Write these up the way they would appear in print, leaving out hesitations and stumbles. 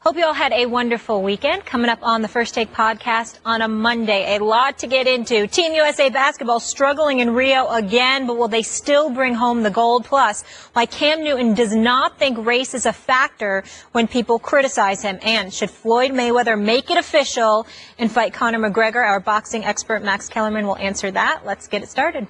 Hope you all had a wonderful weekend. Coming up on the First Take podcast on a Monday. A lot to get into. Team USA basketball struggling in Rio again, but will they still bring home the gold? Plus, why Cam Newton does not think race is a factor when people criticize him. And should Floyd Mayweather make it official and fight Conor McGregor? Our boxing expert Max Kellerman will answer that. Let's get it started.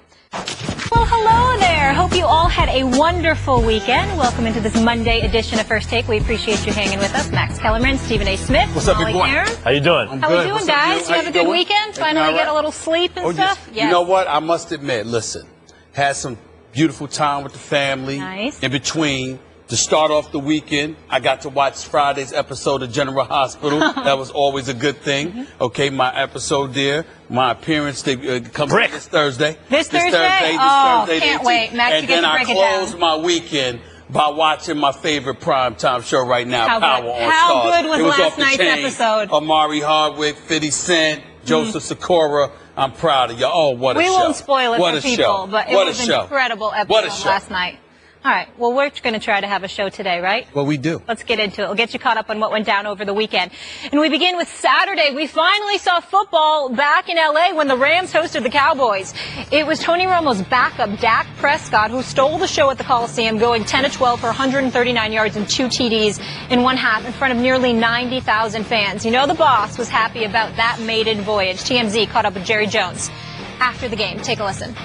Well, hello there. Hope you all had a wonderful weekend. Welcome into this Monday edition of First Take. We appreciate you hanging with us. Max Kellerman, Stephen A. Smith, What's up, big boy? How you doing? How we doing, guys? You have a good weekend? Finally get a little sleep and stuff? Yes. You know what? I must admit, listen, had some beautiful time with the family. Nice. In between. To start off the weekend, I got to watch Friday's episode of General Hospital. That was always a good thing. Okay, my episode there, my appearance comes this Thursday. This Thursday? Can't wait. Max, and then I closed my weekend by watching my favorite primetime show right now, Power on Stars. How good was last last night's episode? Amari Hardwick, 50 Cent, Joseph Sikora. I'm proud of you. Oh, what a show. We won't spoil it for people, but it was an incredible episode last night. All right. Well, we're going to try to have a show today, right? Well, we do. Let's get into it. We'll get you caught up on what went down over the weekend. And we begin with Saturday. We finally saw football back in L.A. when the Rams hosted the Cowboys. It was Tony Romo's backup, Dak Prescott, who stole the show at the Coliseum, going 10-12 for 139 yards and 2 TDs in one half in front of nearly 90,000 fans. You know the boss was happy about that maiden voyage. TMZ caught up with Jerry Jones after the game. Take a listen.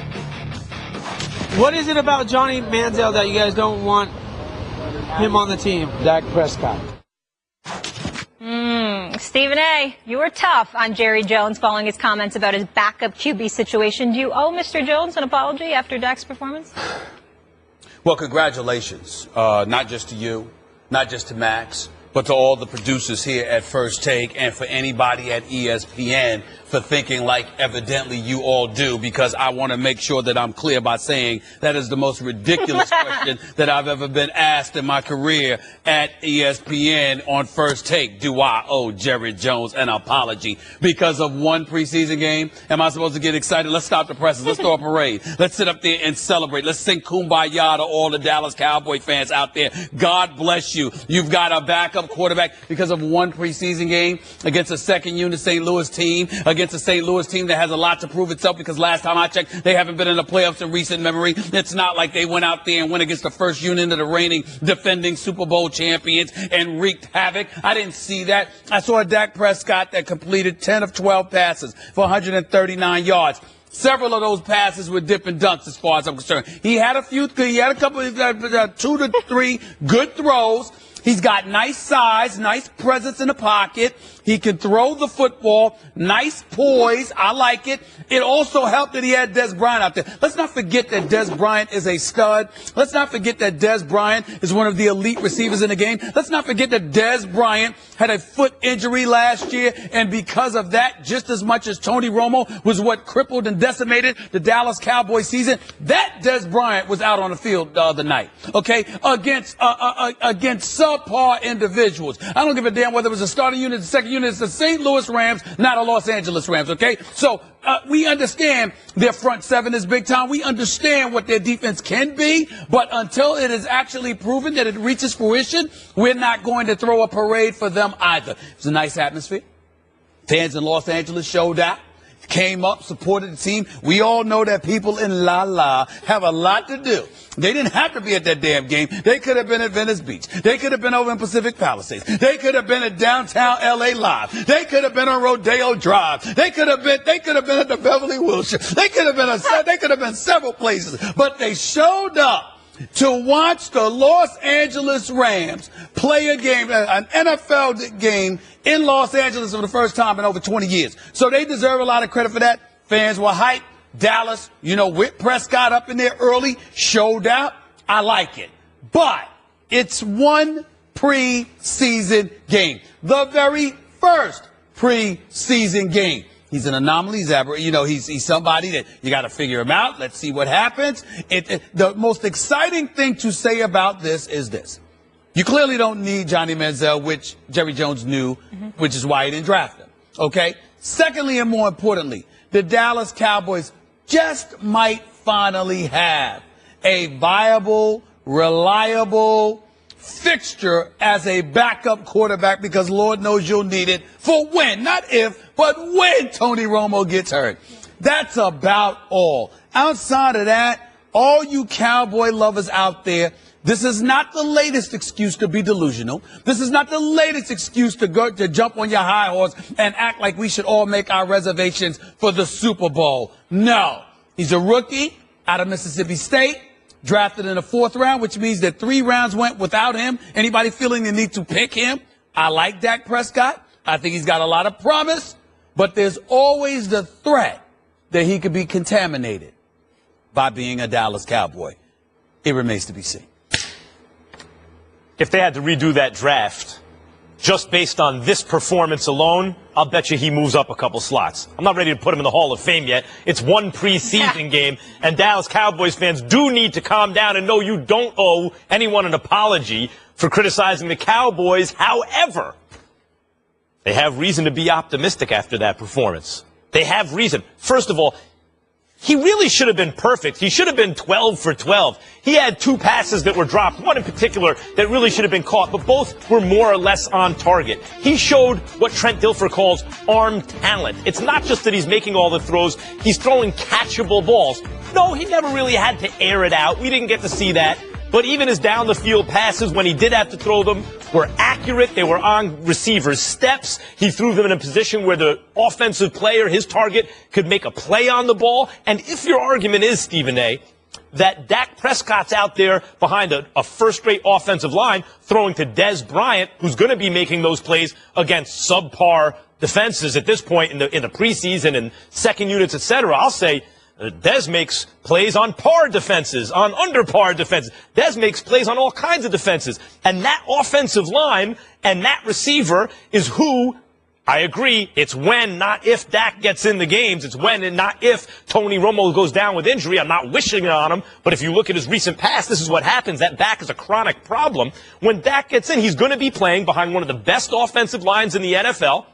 What is it about Johnny Manziel that you guys don't want him on the team? Dak Prescott. Stephen A., you were tough on Jerry Jones following his comments about his backup QB situation. Do you owe Mr. Jones an apology after Dak's performance? Well, congratulations, not just to you, not just to Max, but to all the producers here at First Take and for anybody at ESPN for thinking like evidently you all do, because I want to make sure that I'm clear by saying that is the most ridiculous question that I've ever been asked in my career at ESPN on First Take. Do I owe Jerry Jones an apology because of one preseason game? Am I supposed to get excited? Let's stop the presses. Let's throw a parade. Let's sit up there and celebrate. Let's sing Kumbaya to all the Dallas Cowboy fans out there. God bless you. You've got a backup quarterback because of one preseason game against a second unit St. Louis team, against a St. Louis team that has a lot to prove itself, because last time I checked, they haven't been in the playoffs in recent memory. It's not like they went out there and went against the first unit of the reigning defending Super Bowl champions and wreaked havoc. I didn't see that. I saw a Dak Prescott that completed 10 of 12 passes for 139 yards. Several of those passes were dip and dunks as far as I'm concerned. He had a couple, 2 to 3 good throws. He's got nice size, nice presence in the pocket. He can throw the football, nice poise. I like it. It also helped that he had Dez Bryant out there. Let's not forget that Dez Bryant is a stud. Let's not forget that Dez Bryant is one of the elite receivers in the game. Let's not forget that Dez Bryant had a foot injury last year, and because of that, just as much as Tony Romo was what crippled and decimated the Dallas Cowboys season, that Dez Bryant was out on the field the other night, okay, against subpar individuals. I don't give a damn whether it was a starting unit, the second unit. It's the St. Louis Rams, not a Los Angeles Rams, okay? So we understand their front seven is big time. We understand what their defense can be, but until it is actually proven that it reaches fruition, we're not going to throw a parade for them either. It's a nice atmosphere. Fans in Los Angeles showed out. Came up, supported the team. We all know that people in La La have a lot to do. They didn't have to be at that damn game. They could have been at Venice Beach. They could have been over in Pacific Palisades. They could have been at downtown LA Live. They could have been on Rodeo Drive. They could have been at the Beverly Wilshire. They could have been several places. But they showed up to watch the Los Angeles Rams play a game, an NFL game in Los Angeles for the first time in over 20 years. So they deserve a lot of credit for that. Fans were hyped. Dallas, with Prescott up in there early, showed out. I like it. But it's one preseason game. The very first preseason game. He's an anomaly. He's somebody that you got to figure him out. Let's see what happens. The most exciting thing to say about this is this. You clearly don't need Johnny Manziel, which Jerry Jones knew, which is why he didn't draft him. Okay? Secondly, and more importantly, the Dallas Cowboys just might finally have a viable, reliable, fixture as a backup quarterback because Lord knows you'll need it for when, not if, but when Tony Romo gets hurt. That's about all. Outside of that, all you Cowboy lovers out there, this is not the latest excuse to be delusional. This is not the latest excuse to jump on your high horse and act like we should all make our reservations for the Super Bowl. No. He's a rookie out of Mississippi State, drafted in the 4th round, which means that 3 rounds went without him. Anybody feeling the need to pick him? I like Dak Prescott. I think he's got a lot of promise, but there's always the threat that he could be contaminated by being a Dallas Cowboy. It remains to be seen. If they had to redo that draft, just based on this performance alone, I'll bet you he moves up a couple slots. I'm not ready to put him in the Hall of Fame yet. It's one preseason game, and Dallas Cowboys fans do need to calm down and know you don't owe anyone an apology for criticizing the Cowboys. However, they have reason to be optimistic after that performance. They have reason. First of all, he really should have been perfect. He should have been 12 for 12. He had 2 passes that were dropped, one in particular that really should have been caught, but both were more or less on target. He showed what Trent Dilfer calls arm talent. It's not just that he's making all the throws, he's throwing catchable balls. No, he never really had to air it out. We didn't get to see that. But even his down-the-field passes, when he did have to throw them, were accurate. They were on receivers' steps. He threw them in a position where the offensive player, his target, could make a play on the ball. And if your argument is, Stephen A., that Dak Prescott's out there behind a first-rate offensive line throwing to Dez Bryant, who's going to be making those plays against subpar defenses at this point in the preseason and second units, et cetera, I'll say Dez makes plays on par defenses, on under par defenses. Dez makes plays on all kinds of defenses. And that offensive line and that receiver is who, I agree, it's when, not if Dak gets in the games. It's when and not if Tony Romo goes down with injury. I'm not wishing it on him, but if you look at his recent past, this is what happens. That back is a chronic problem. When Dak gets in, he's going to be playing behind one of the best offensive lines in the NFL.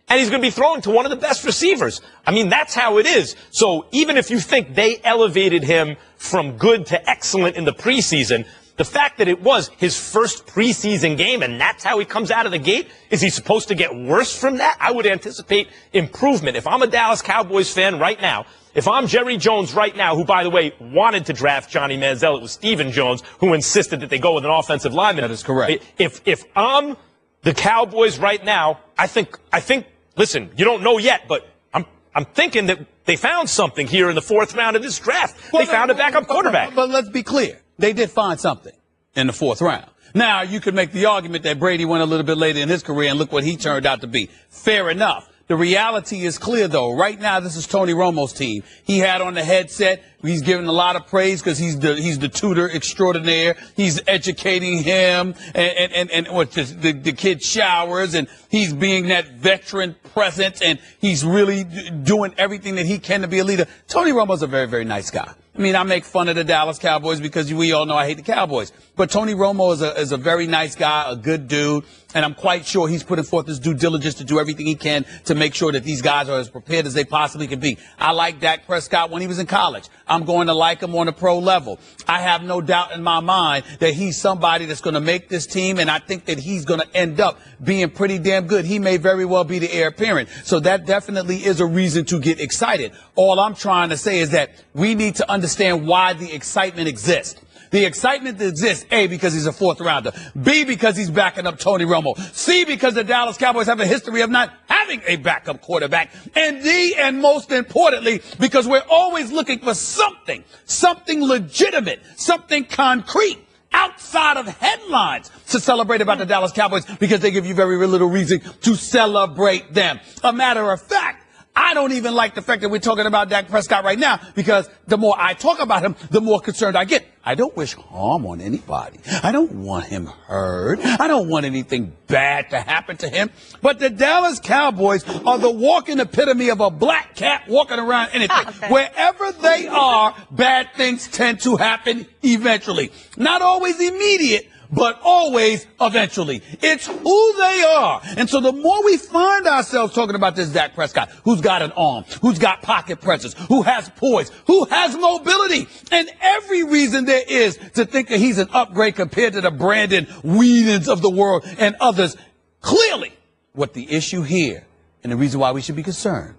And he's going to be throwing to one of the best receivers. I mean, that's how it is. So even if you think they elevated him from good to excellent in the preseason, the fact that it was his first preseason game and that's how he comes out of the gate, is he supposed to get worse from that? I would anticipate improvement. If I'm a Dallas Cowboys fan right now, if I'm Jerry Jones right now, who, by the way, wanted to draft Johnny Manziel, it was Stephen Jones who insisted that they go with an offensive lineman. That is correct. If I'm the Cowboys right now, I think, listen, you don't know yet, but I'm thinking that they found something here in the 4th round of this draft. They found a backup quarterback. But let's be clear. They did find something in the 4th round. Now, you could make the argument that Brady went a little bit later in his career, and look what he turned out to be. Fair enough. The reality is clear, though. Right now, this is Tony Romo's team. He had on the headset. He's given a lot of praise because he's the tutor extraordinaire. He's educating him and what the kid showers, and he's being that veteran presence, and he's really doing everything that he can to be a leader. Tony Romo's a very, very nice guy. I mean, I make fun of the Dallas Cowboys because we all know I hate the Cowboys. But Tony Romo is a very nice guy, a good dude, and I'm quite sure he's putting forth his due diligence to do everything he can to make sure that these guys are as prepared as they possibly can be. I like Dak Prescott when he was in college. I'm going to like him on a pro level. I have no doubt in my mind that he's somebody that's going to make this team, and I think that he's going to end up being pretty damn good. He may very well be the heir apparent. So that definitely is a reason to get excited. All I'm trying to say is that we need to understand why the excitement exists. The excitement exists, A, because he's a 4th rounder, B, because he's backing up Tony Romo, C, because the Dallas Cowboys have a history of not having a backup quarterback, and D, and most importantly, because we're always looking for something legitimate, something concrete outside of headlines to celebrate about the Dallas Cowboys, because they give you very little reason to celebrate them. A matter of fact, I don't even like the fact that we're talking about Dak Prescott right now, because the more I talk about him, the more concerned I get. I don't wish harm on anybody. I don't want him hurt. I don't want anything bad to happen to him. But the Dallas Cowboys are the walking epitome of a black cat walking around anything. Okay. Wherever they are, bad things tend to happen eventually. Not always immediate, but always eventually. It's who they are. And so the more we find ourselves talking about this Dak Prescott, who's got an arm, who's got pocket pressures, who has poise, who has mobility, and every reason there is to think that he's an upgrade compared to the Brandon Whedons of the world and others. Clearly, what the issue here and the reason why we should be concerned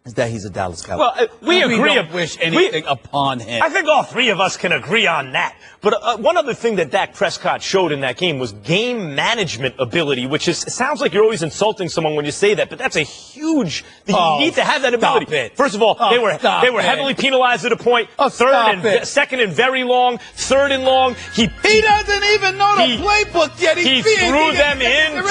is that he's a Dallas Cowboy. Well, we agree. Don't wish anything upon him. I think all three of us can agree on that. But one other thing that Dak Prescott showed in that game was game management ability, which is, it sounds like you're always insulting someone when you say that, but that's a huge, you need to have that ability. First of all, they were heavily penalized at a point. Second and very long, third and long. He doesn't even know the playbook yet. He threw them into,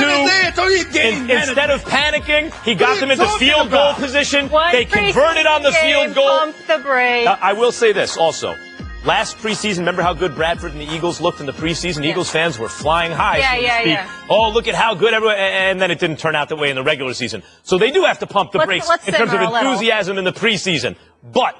instead of panicking, he got them into field goal position. They converted on the field goal. Pump the brakes. I will say this also. Last preseason, remember how good Bradford and the Eagles looked in the preseason? Eagles fans were flying high. Yeah. Oh, look at how good everyone, and then it didn't turn out that way in the regular season. So they do have to pump the brakes in terms of enthusiasm in the preseason. But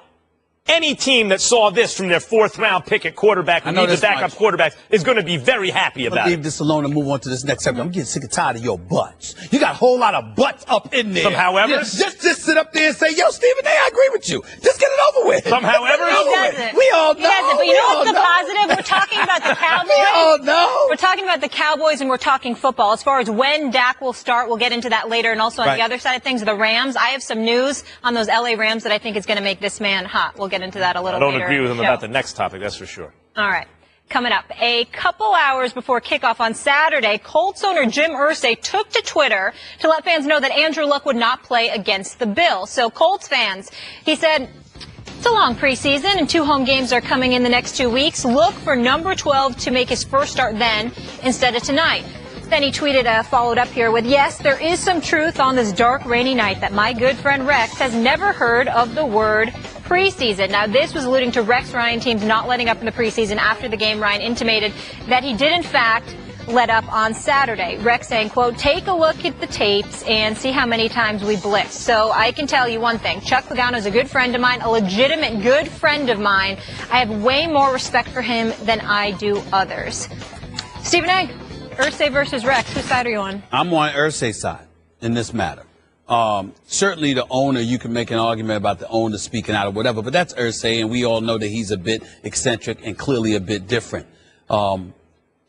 any team that saw this from their fourth-round pick at quarterback, who needs a backup quarterback, is going to be very happy about it. Leave this alone and move on to this next segment. I'm getting sick and tired of your butts. You got a whole lot of butts up in there. Somehow ever? Just sit up there and say, yo, Stephen A., I agree with you. Just get it over with. Somehow ever? He doesn't. We all know. He doesn't. But you know what's the positive? We're talking about the Cowboys. We all know. We're talking about the Cowboys and we're talking football. As far as when Dak will start, we'll get into that later. And also on the other side of things, the Rams. I have some news on those L.A. Rams that I think is going to make this man hot. We'll get into that a little later. I don't agree with him about the next topic, that's for sure. All right. Coming up, a couple hours before kickoff on Saturday, Colts owner Jim Irsay took to Twitter to let fans know that Andrew Luck would not play against the Bills. So Colts fans, he said, it's a long preseason and 2 home games are coming in the next 2 weeks. Look for number 12 to make his first start then instead of tonight. Then he tweeted, followed up here with, yes, there is some truth on this dark, rainy night that my good friend Rex has never heard of the word preseason. Now, this was alluding to Rex Ryan teams not letting up in the preseason. After the game, Ryan intimated that he did, in fact, let up on Saturday. Rex saying, quote, take a look at the tapes and see how many times we blitzed. So I can tell you one thing. Chuck Pagano is a good friend of mine, a legitimate good friend of mine. I have way more respect for him than I do others. Stephen A., Irsay versus Rex. Whose side are you on? I'm on Irsay's side in this matter. Certainly the owner, you can make an argument about the owner speaking out or whatever, but that's Irsay, and we all know that he's a bit eccentric and clearly a bit different.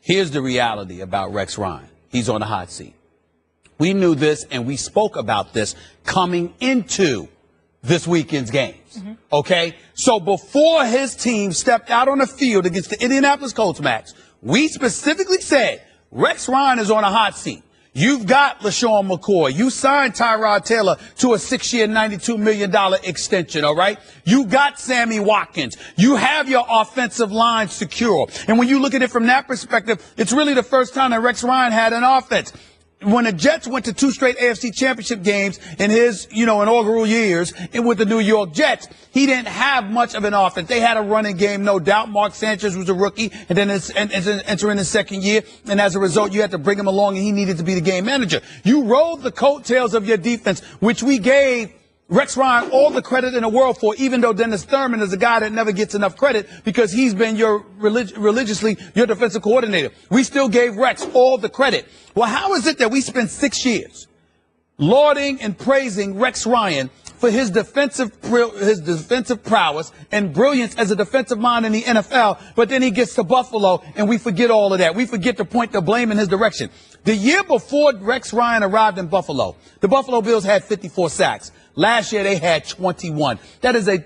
Here's the reality about Rex Ryan. He's on the hot seat. We knew this, and we spoke about this coming into this weekend's games. Okay? So before his team stepped out on the field against the Indianapolis Colts, Max, we specifically said Rex Ryan is on a hot seat. You've got LaShawn McCoy. You signed Tyrod Taylor to a 6-year, $92 million extension, all right? You got Sammy Watkins. You have your offensive line secure. And when you look at it from that perspective, it's really the first time that Rex Ryan had an offense. When the Jets went to 2 straight AFC championship games in his, inaugural years and with the New York Jets, he didn't have much of an offense. They had a running game, no doubt. Mark Sanchez was a rookie and then entering his second year. And as a result, you had to bring him along and he needed to be the game manager. You rode the coattails of your defense, which we gave Rex Ryan all the credit in the world for, even though Dennis Thurman is a guy that never gets enough credit because he's been religiously your defensive coordinator. We still gave Rex all the credit. Well, how is it that we spent 6 years lauding and praising Rex Ryan for his defensive prowess and brilliance as a defensive mind in the NFL, but then he gets to Buffalo and we forget all of that. We forget to point the blame in his direction. The year before Rex Ryan arrived in Buffalo, the Buffalo Bills had 54 sacks. Last year they had 21. That is a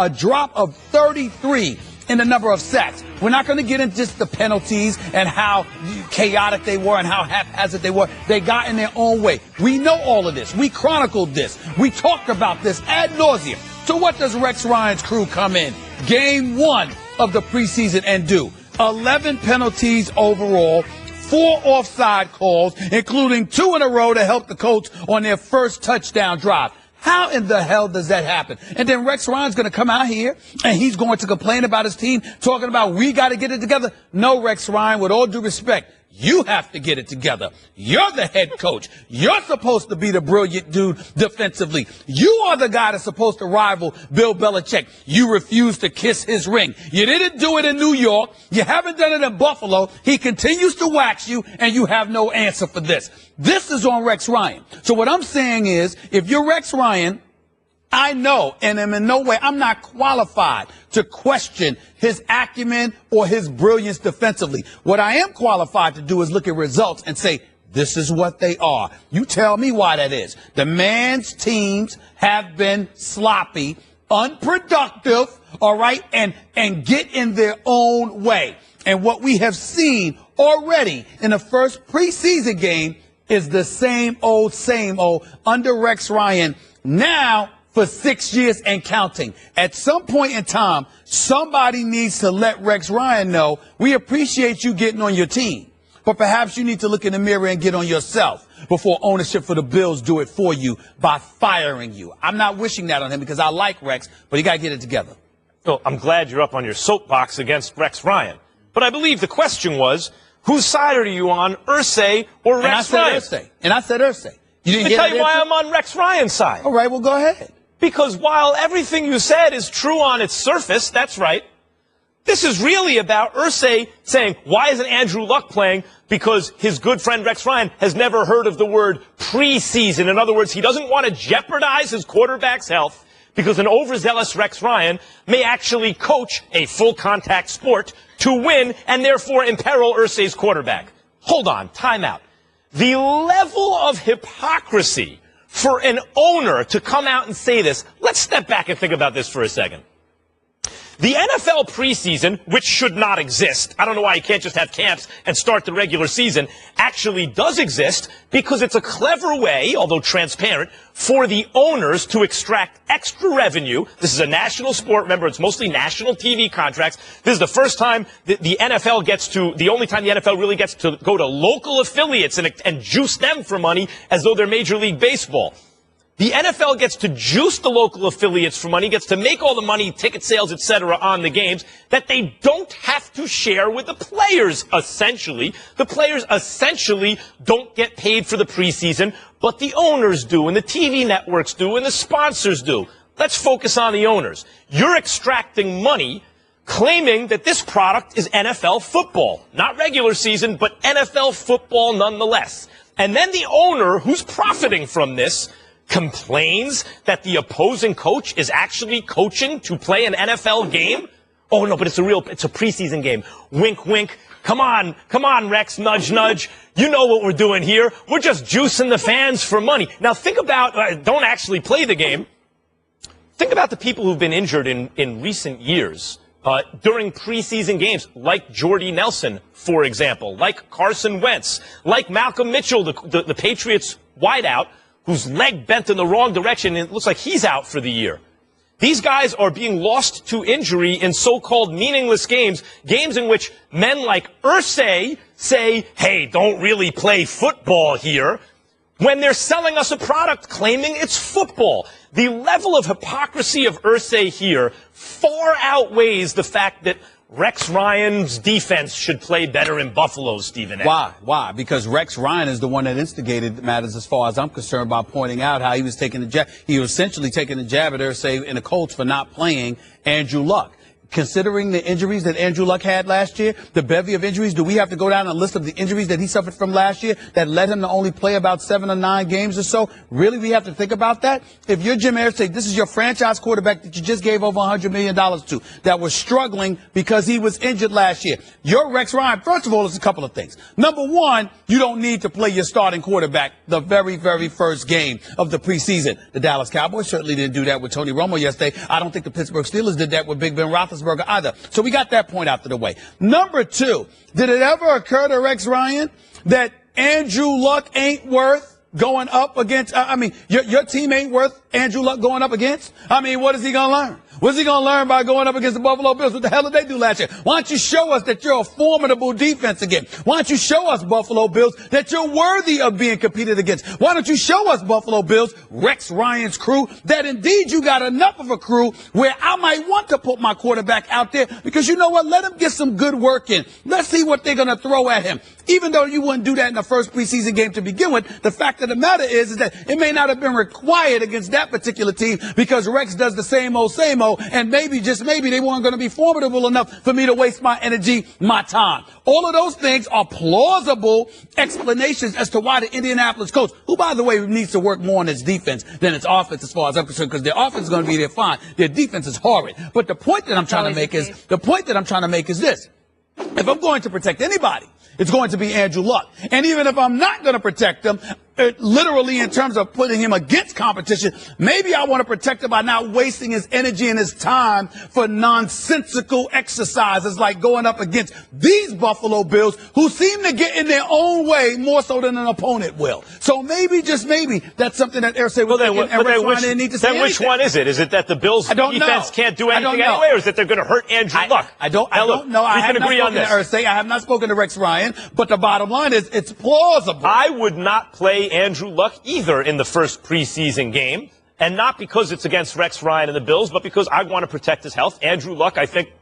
drop of 33 in the number of sacks. We're not going to get into just the penalties and how chaotic they were and how haphazard they were. They got in their own way. We know all of this. We chronicled this. We talked about this ad nauseum. So what does Rex Ryan's crew come in game 1 of the preseason and do? 11 penalties overall. 4 offside calls, including 2 in a row to help the Colts on their first touchdown drive. How in the hell does that happen? And then Rex Ryan's going to come out here and he's going to complain about his team, talking about we got to get it together. No, Rex Ryan, with all due respect, You have to get it together. You're the head coach. You're supposed to be the brilliant dude defensively. You are the guy that's supposed to rival Bill Belichick. You refuse to kiss his ring. You didn't do it in New York. You haven't done it in Buffalo. He continues to wax you, and you have no answer for this. This is on Rex Ryan. So what I'm saying is, if you're Rex Ryan, I know, and am in no way, I'm not qualified to question his acumen or his brilliance defensively. What I am qualified to do is look at results and say, this is what they are. You tell me why that is. The man's teams have been sloppy, unproductive, all right, and get in their own way. And what we have seen already in the first preseason game is the same old under Rex Ryan. Now, for 6 years and counting. At some point in time, somebody needs to let Rex Ryan know, we appreciate you getting on your team, but perhaps you need to look in the mirror and get on yourself before ownership for the Bills do it for you by firing you. I'm not wishing that on him because I like Rex, but he got to get it together. Well, I'm glad you're up on your soapbox against Rex Ryan. But I believe the question was, whose side are you on, Irsay or Rex Ryan? And I said Irsay. You didn't Let me tell you why I'm on Rex Ryan's side. All right, well, go ahead. Because while everything you said is true on its surface, that's right, this is really about Irsay saying, why isn't Andrew Luck playing? Because his good friend Rex Ryan has never heard of the word preseason. In other words, he doesn't want to jeopardize his quarterback's health because an overzealous Rex Ryan may actually coach a full-contact sport to win and therefore imperil Irsay's quarterback. Hold on, time out. The level of hypocrisy for an owner to come out and say this, let's step back and think about this for a second. The NFL preseason, which should not exist, I don't know why you can't just have camps and start the regular season, actually does exist because it's a clever way, although transparent, for the owners to extract extra revenue. This is a national sport. Remember, it's mostly national TV contracts. This is the first time that the NFL gets to, the only time the NFL really gets to go to local affiliates and juice them for money as though they're Major League Baseball. The NFL gets to juice the local affiliates for money, gets to make all the money, ticket sales, etc. on the games that they don't have to share with the players, essentially. The players essentially don't get paid for the preseason, but the owners do, and the TV networks do, and the sponsors do. Let's focus on the owners. You're extracting money, claiming that this product is NFL football. Not regular season, but NFL football nonetheless. And then the owner, who's profiting from this, complains that the opposing coach is actually coaching to play an NFL game? Oh, no, but it's a preseason game. Wink, wink. Come on, Rex, nudge, nudge. You know what we're doing here. We're just juicing the fans for money. Now, think about, don't actually play the game. Think about the people who've been injured in recent years during preseason games, like Jordy Nelson, for example, like Carson Wentz, like Malcolm Mitchell, the Patriots wideout, whose leg bent in the wrong direction, and it looks like he's out for the year. These guys are being lost to injury in so-called meaningless games, games in which men like Irsay say, hey, don't really play football here, when they're selling us a product claiming it's football. The level of hypocrisy of Irsay here far outweighs the fact that Rex Ryan's defense should play better in Buffalo, Stephen A. Why? Because Rex Ryan is the one that instigated matters as far as I'm concerned by pointing out how he was taking the jab. He was essentially taking the jab at Irsay and the Colts for not playing Andrew Luck. Considering the injuries that Andrew Luck had last year, the bevy of injuries, do we have to go down a list of the injuries that he suffered from last year that led him to only play about 7 or 9 games or so? Really, we have to think about that? If you're Jim Irsay, this is your franchise quarterback that you just gave over $100 million to, that was struggling because he was injured last year. You're Rex Ryan. First of all, it's a couple of things. Number one, you don't need to play your starting quarterback the very, very first game of the preseason. The Dallas Cowboys certainly didn't do that with Tony Romo yesterday. I don't think the Pittsburgh Steelers did that with Big Ben Roethlisberger either. So we got that point out of the way. Number two, did it ever occur to Rex Ryan that Andrew Luck ain't worth going up against? Your team ain't worth Andrew Luck going up against? What is he going to learn? What's he going to learn by going up against the Buffalo Bills? What the hell did they do last year? Why don't you show us that you're a formidable defense again? Why don't you show us, Buffalo Bills, that you're worthy of being competed against? Why don't you show us, Buffalo Bills, Rex Ryan's crew, that indeed you got enough of a crew where I might want to put my quarterback out there because you know what? Let him get some good work in. Let's see what they're going to throw at him. Even though you wouldn't do that in the first preseason game to begin with, the fact of the matter is that it may not have been required against that particular team because Rex does the same old, and maybe, just maybe, they weren't going to be formidable enough for me to waste my energy, my time. All of those things are plausible explanations as to why the Indianapolis Colts, who, by the way, needs to work more on its defense than its offense as far as I'm concerned, because their offense is going to be there fine. Their defense is horrid. But the point that I'm trying to make is this. If I'm going to protect anybody, it's going to be Andrew Luck. And even if I'm not going to protect him, literally in terms of putting him against competition, maybe I want to protect him by not wasting his energy and his time for nonsensical exercises like going up against these Buffalo Bills who seem to get in their own way more so than an opponent will. So maybe, just maybe, that's something that Irsay was thinking, and Rex Ryan didn't need to say anything. Which one is it? Is it that the Bills defense can't do anything anyway, or is it that they're going to hurt Andrew Luck? I don't know. I have not spoken to Irsay. I have not spoken to Rex Ryan, but the bottom line is it's plausible. I would not play Andrew Luck either in the first preseason game, and not because it's against Rex Ryan and the Bills, but because I want to protect his health. Andrew Luck, I think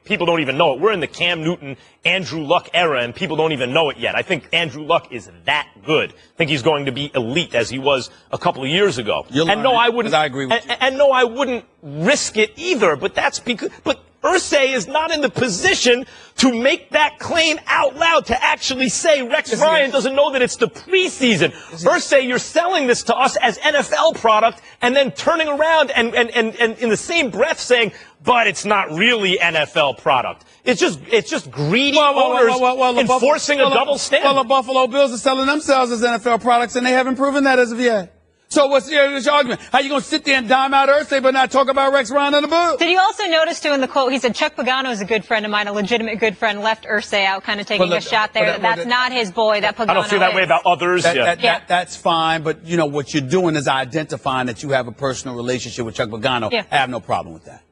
people don't even know it. We're in the Cam Newton, Andrew Luck era, and people don't even know it yet. I think Andrew Luck is that good. I think he's going to be elite as he was a couple of years ago. And no, I wouldn't. I agree with you. And no, I wouldn't risk it either. But that's because. But Irsay is not in the position to make that claim out loud, to actually say Rex Ryan doesn't know that it's the preseason. Irsay, you're selling this to us as NFL product and then turning around and in the same breath saying, but it's not really NFL product. It's just greedy owners enforcing a double standard. Well, the Buffalo Bills are selling themselves as NFL products, and they haven't proven that as of yet. So what's your argument? How you going to sit there and dime out Irsay but not talk about Rex Ryan and the Bills? Did you also notice, too, in the quote, he said Chuck Pagano is a good friend of mine, a legitimate good friend, left Irsay out, kind of taking a shot there. That's not his boy, that Pagano I don't feel that way about others. That's fine, but, you know, what you're doing is identifying that you have a personal relationship with Chuck Pagano. Yeah. I have no problem with that.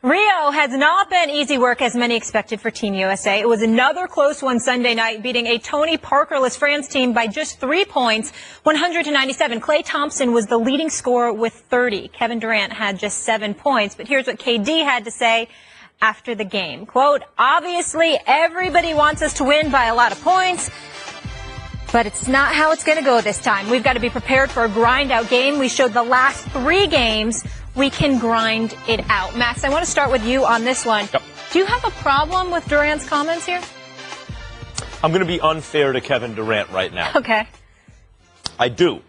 Rio has not been easy work as many expected for Team USA. It was another close one Sunday night, beating a Tony Parkerless France team by just 3 points, 100-97. Klay Thompson was the leading scorer with 30. Kevin Durant had just 7 points. But here's what KD had to say after the game. Quote, obviously everybody wants us to win by a lot of points, but it's not how it's going to go this time. We've got to be prepared for a grind-out game. We showed the last 3 games we can grind it out. Max, I want to start with you on this one. Yep. Do you have a problem with Durant's comments here? I'm going to be unfair to Kevin Durant right now. Okay. I do.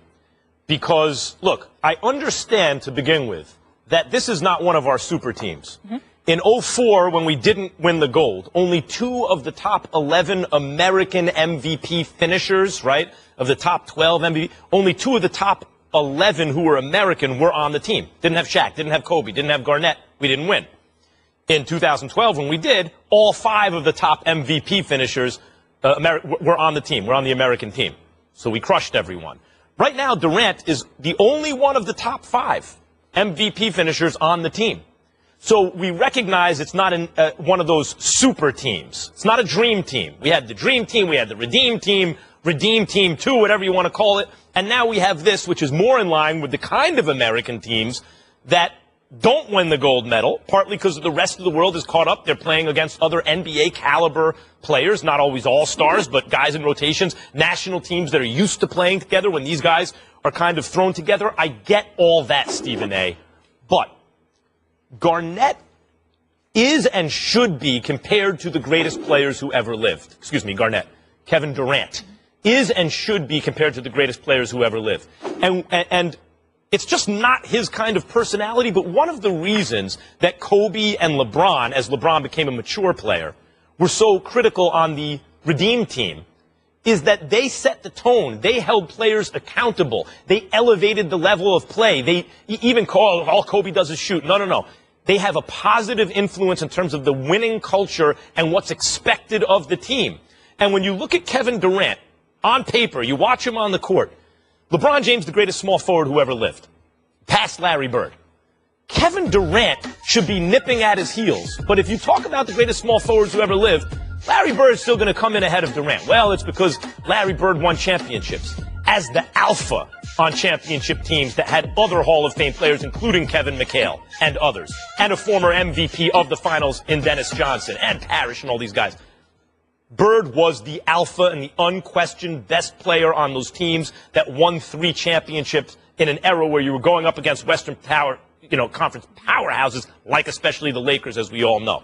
Because, look, I understand to begin with that this is not one of our super teams. Mm-hmm. In 2004, when we didn't win the gold, only 2 of the top 11 American MVP finishers, right, of the top 12 MVP, only 2 of the top 11 who were American were on the team. Didn't have Shaq, didn't have Kobe, didn't have Garnett. We didn't win. In 2012, when we did, all 5 of the top MVP finishers were on the team. We're on the American team. So we crushed everyone. Right now, Durant is the only one of the top 5 MVP finishers on the team. So we recognize it's not one of those super teams. It's not a dream team. We had the dream team, we had the redeem team 2, whatever you want to call it. And now we have this, which is more in line with the kind of American teams that don't win the gold medal, partly because the rest of the world is caught up. They're playing against other NBA caliber players, not always all-stars, but guys in rotations, national teams that are used to playing together when these guys are kind of thrown together. I get all that, Stephen A. But Garnett is and should be compared to the greatest players who ever lived. Excuse me, Garnett. Kevin Durant is and should be compared to the greatest players who ever lived. And it's just not his kind of personality, but one of the reasons that Kobe and LeBron, as LeBron became a mature player, were so critical on the Redeem team is that they set the tone. They held players accountable. They elevated the level of play. They even call all Kobe does is shoot. No. They have a positive influence in terms of the winning culture and what's expected of the team. And when you look at Kevin Durant, on paper, you watch him on the court, LeBron James, the greatest small forward who ever lived, past Larry Bird. Kevin Durant should be nipping at his heels. But if you talk about the greatest small forwards who ever lived, Larry Bird's still going to come in ahead of Durant. Well, it's because Larry Bird won championships as the alpha on championship teams that had other Hall of Fame players, including Kevin McHale and others, and a former MVP of the finals in Dennis Johnson and Parrish and all these guys. Bird was the alpha and the unquestioned best player on those teams that won 3 championships in an era where you were going up against Western power, conference powerhouses, like especially the Lakers, as we all know.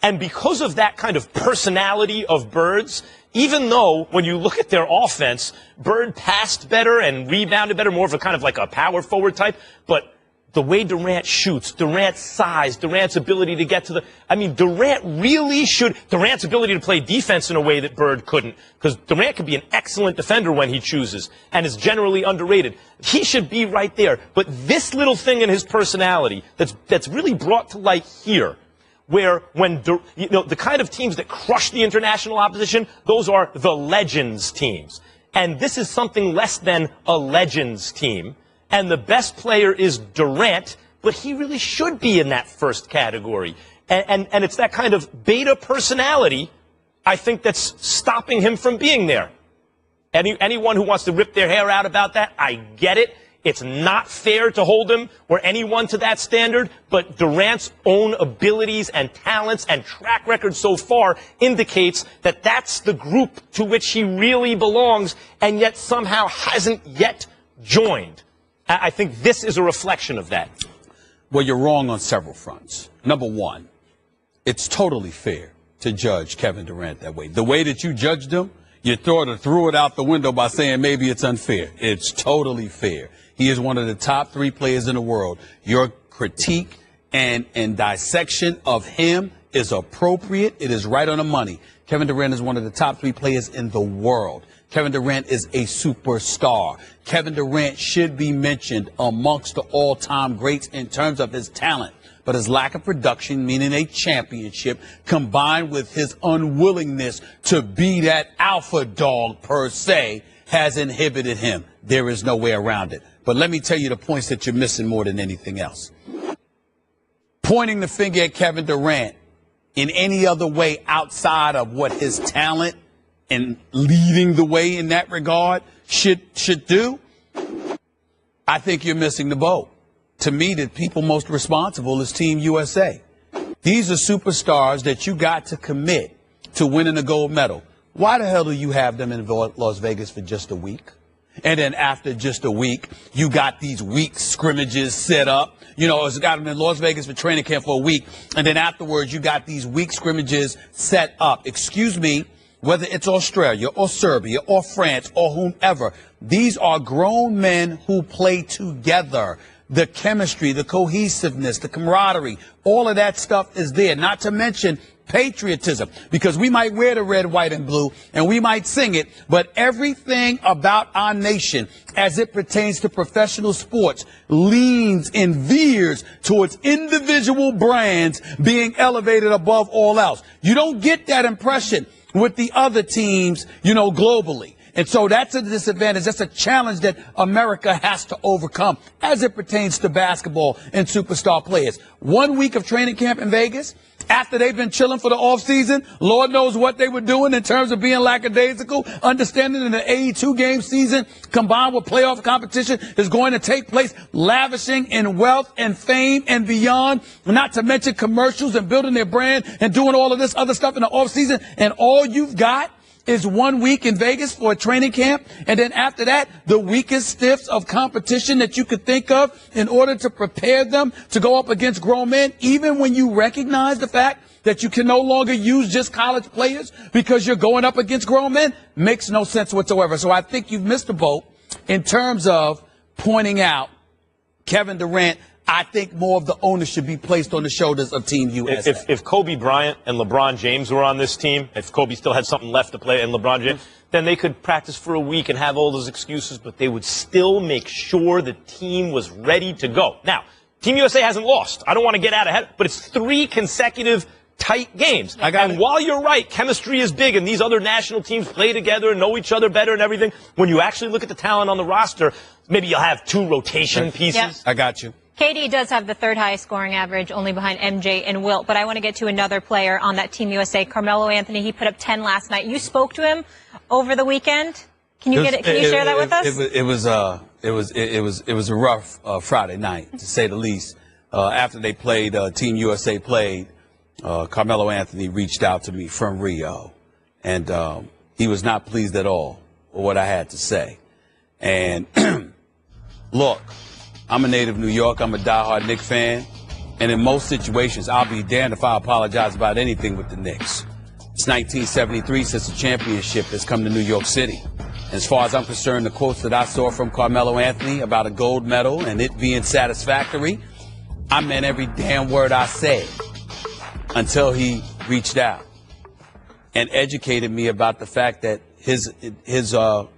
And because of that kind of personality of Bird's, even though when you look at their offense, Bird passed better and rebounded better, more of a kind of like a power forward type, but the way Durant shoots, Durant's size, Durant's ability to get to Durant's ability to play defense in a way that Bird couldn't, because Durant can be an excellent defender when he chooses and is generally underrated. He should be right there. But this little thing in his personality that's really brought to light here, where when, the kind of teams that crush the international opposition, those are the legends teams. And this is something less than a legends team. And the best player is Durant, but he really should be in that first category. And it's that kind of beta personality, I think, that's stopping him from being there. Anyone who wants to rip their hair out about that, I get it. It's not fair to hold him or anyone to that standard, but Durant's own abilities and talents and track record so far indicates that that's the group to which he really belongs and yet somehow hasn't yet joined. I think this is a reflection of that. Well, you're wrong on several fronts. Number one, it's totally fair to judge Kevin Durant that way. The way that you judged him, you threw it out the window by saying maybe it's unfair. It's totally fair. He is one of the top 3 players in the world. Your critique and dissection of him is appropriate. It is right on the money. Kevin Durant is one of the top 3 players in the world. Kevin Durant is a superstar. Kevin Durant should be mentioned amongst the all-time greats in terms of his talent. But his lack of production, meaning a championship, combined with his unwillingness to be that alpha dog per se, has inhibited him. There is no way around it. But let me tell you the points that you're missing more than anything else. Pointing the finger at Kevin Durant in any other way outside of what his talent and leading the way in that regard should do, I think you're missing the boat. To me, the people most responsible is Team USA. These are superstars that you got to commit to winning a gold medal. Why the hell do you have them in Las Vegas for just a week? And then after just a week, you got these week scrimmages set up. It's got them in Las Vegas for training camp for a week. And then afterwards, you got these week scrimmages set up. Excuse me, whether it's Australia or Serbia or France or whomever, these are grown men who play together. The chemistry, the cohesiveness, the camaraderie, all of that stuff is there. Not to mention patriotism, because we might wear the red, white, and blue, and we might sing it, but everything about our nation, as it pertains to professional sports, leans and veers towards individual brands being elevated above all else. You don't get that impression with the other teams, globally. And so that's a disadvantage. That's a challenge that America has to overcome as it pertains to basketball and superstar players. 1 week of training camp in Vegas, after they've been chilling for the offseason, Lord knows what they were doing in terms of being lackadaisical, understanding that the 82-game season combined with playoff competition is going to take place, lavishing in wealth and fame and beyond, not to mention commercials and building their brand and doing all of this other stuff in the offseason. And all you've got is 1 week in Vegas for a training camp, and then after that, the weakest stiffs of competition that you could think of in order to prepare them to go up against grown men, even when you recognize the fact that you can no longer use just college players because you're going up against grown men, makes no sense whatsoever. So I think you've missed the boat in terms of pointing out Kevin Durant. I think more of the onus should be placed on the shoulders of Team USA. If Kobe Bryant and LeBron James were on this team, if Kobe still had something left to play and LeBron James, then they could practice for a week and have all those excuses, but they would still make sure the team was ready to go. Now, Team USA hasn't lost. I don't want to get out ahead, but it's 3 consecutive tight games. And while you're right, chemistry is big, and these other national teams play together and know each other better and everything, when you actually look at the talent on the roster, maybe you'll have 2 rotation pieces. I got you. KD does have the third highest scoring average, only behind MJ and Wilt. But I want to get to another player on that Team USA, Carmelo Anthony. He put up 10 last night. You spoke to him over the weekend. Can you share that with us? It was a rough Friday night, to say the least. After they played, Team USA played, Carmelo Anthony reached out to me from Rio, and he was not pleased at all with what I had to say. And look, I'm a native New York. I'm a diehard Knicks fan. And in most situations, I'll be damned if I apologize about anything with the Knicks. It's 1973 since the championship has come to New York City. As far as I'm concerned, the quotes that I saw from Carmelo Anthony about a gold medal and it being satisfactory, I meant every damn word I said until he reached out and educated me about the fact that his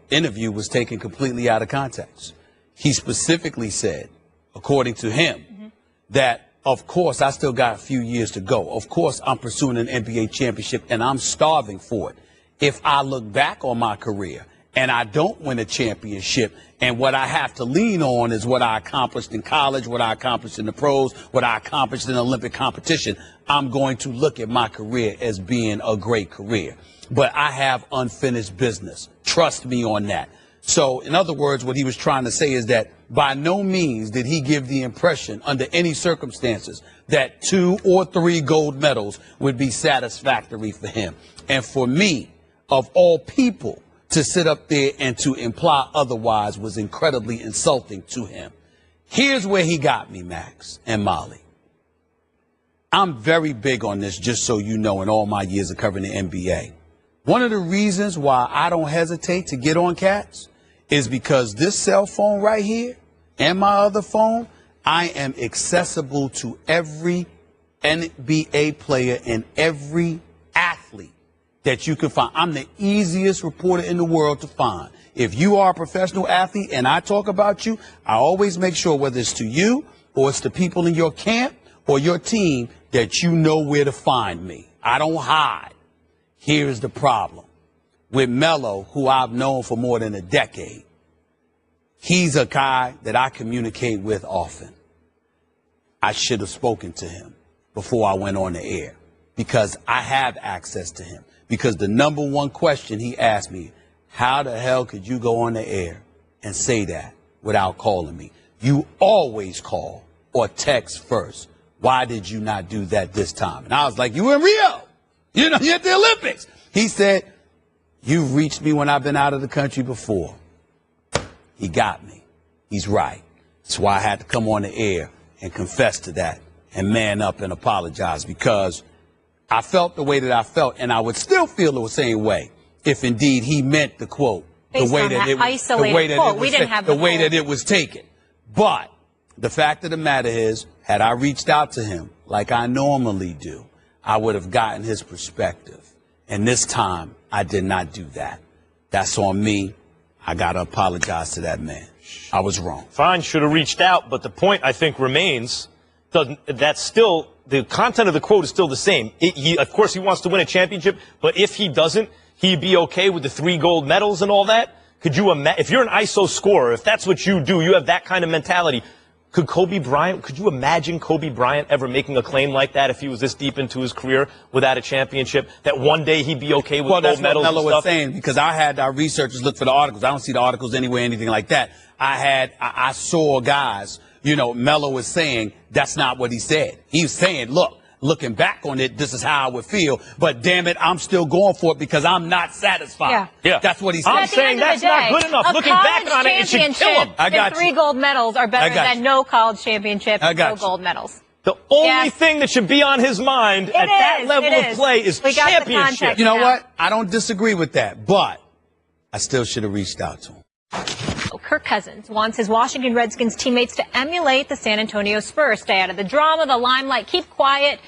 interview was taken completely out of context. He specifically said, according to him, that, of course, I still got a few years to go. Of course, I'm pursuing an NBA championship, and I'm starving for it. If I look back on my career and I don't win a championship, and what I have to lean on is what I accomplished in college, what I accomplished in the pros, what I accomplished in Olympic competition, I'm going to look at my career as being a great career. But I have unfinished business. Trust me on that. So, in other words, what he was trying to say is that by no means did he give the impression, under any circumstances, that 2 or 3 gold medals would be satisfactory for him. And for me, of all people, to sit up there and to imply otherwise was incredibly insulting to him. Here's where he got me, Max and Molly. I'm very big on this, just so you know, in all my years of covering the NBA. One of the reasons why I don't hesitate to get on cats is because this cell phone right here and my other phone, I am accessible to every NBA player and every athlete that you can find. I'm the easiest reporter in the world to find. If you are a professional athlete and I talk about you, I always make sure, whether it's to you or it's to people in your camp or your team, that you know where to find me. I don't hide. Here's the problem. With Melo, who I've known for more than a decade, he's a guy that I communicate with often. I should have spoken to him before I went on the air because I have access to him. Because the number one question he asked me, how the hell could you go on the air and say that without calling me? You always call or text first. Why did you not do that this time? And I was like, you in Rio. You know, you're at the Olympics. He said, you've reached me when I've been out of the country before. He got me. He's right. That's why I had to come on the air and confess to that and man up and apologize, because I felt the way that I felt, and I would still feel the same way if indeed he meant the quote the way that it was taken. But the fact of the matter is, had I reached out to him like I normally do, I would have gotten his perspective. And this time, I did not do that. That's on me. I got to apologize to that man. I was wrong. Fine, should have reached out, but the point, I think, remains, that's still, the content of the quote is still the same. Of course, he wants to win a championship, but if he doesn't, he'd be okay with the 3 gold medals and all that? Could you imagine, if you're an ISO scorer, if that's what you do, you have that kind of mentality, could you imagine Kobe Bryant ever making a claim like that if he was this deep into his career without a championship, that one day he'd be okay with gold medals and stuff? Well, that's what Melo was saying, because I had our researchers look for the articles. I don't see the articles anywhere, anything like that. I saw guys, you know, Melo was saying that's not what he said. He was saying, look, looking back on it, this is how I would feel, but damn it, I'm still going for it because I'm not satisfied. Yeah. That's what he said. I'm saying that's not good enough. Looking back on it, it should kill him. I got 3 gold medals are better than no college championship, no gold medals. The only thing that should be on his mind at that level of play is championship. You know what? I don't disagree with that, but I still should have reached out to him. Kirk Cousins wants his Washington Redskins teammates to emulate the San Antonio Spurs, stay out of the drama, the limelight, keep quiet,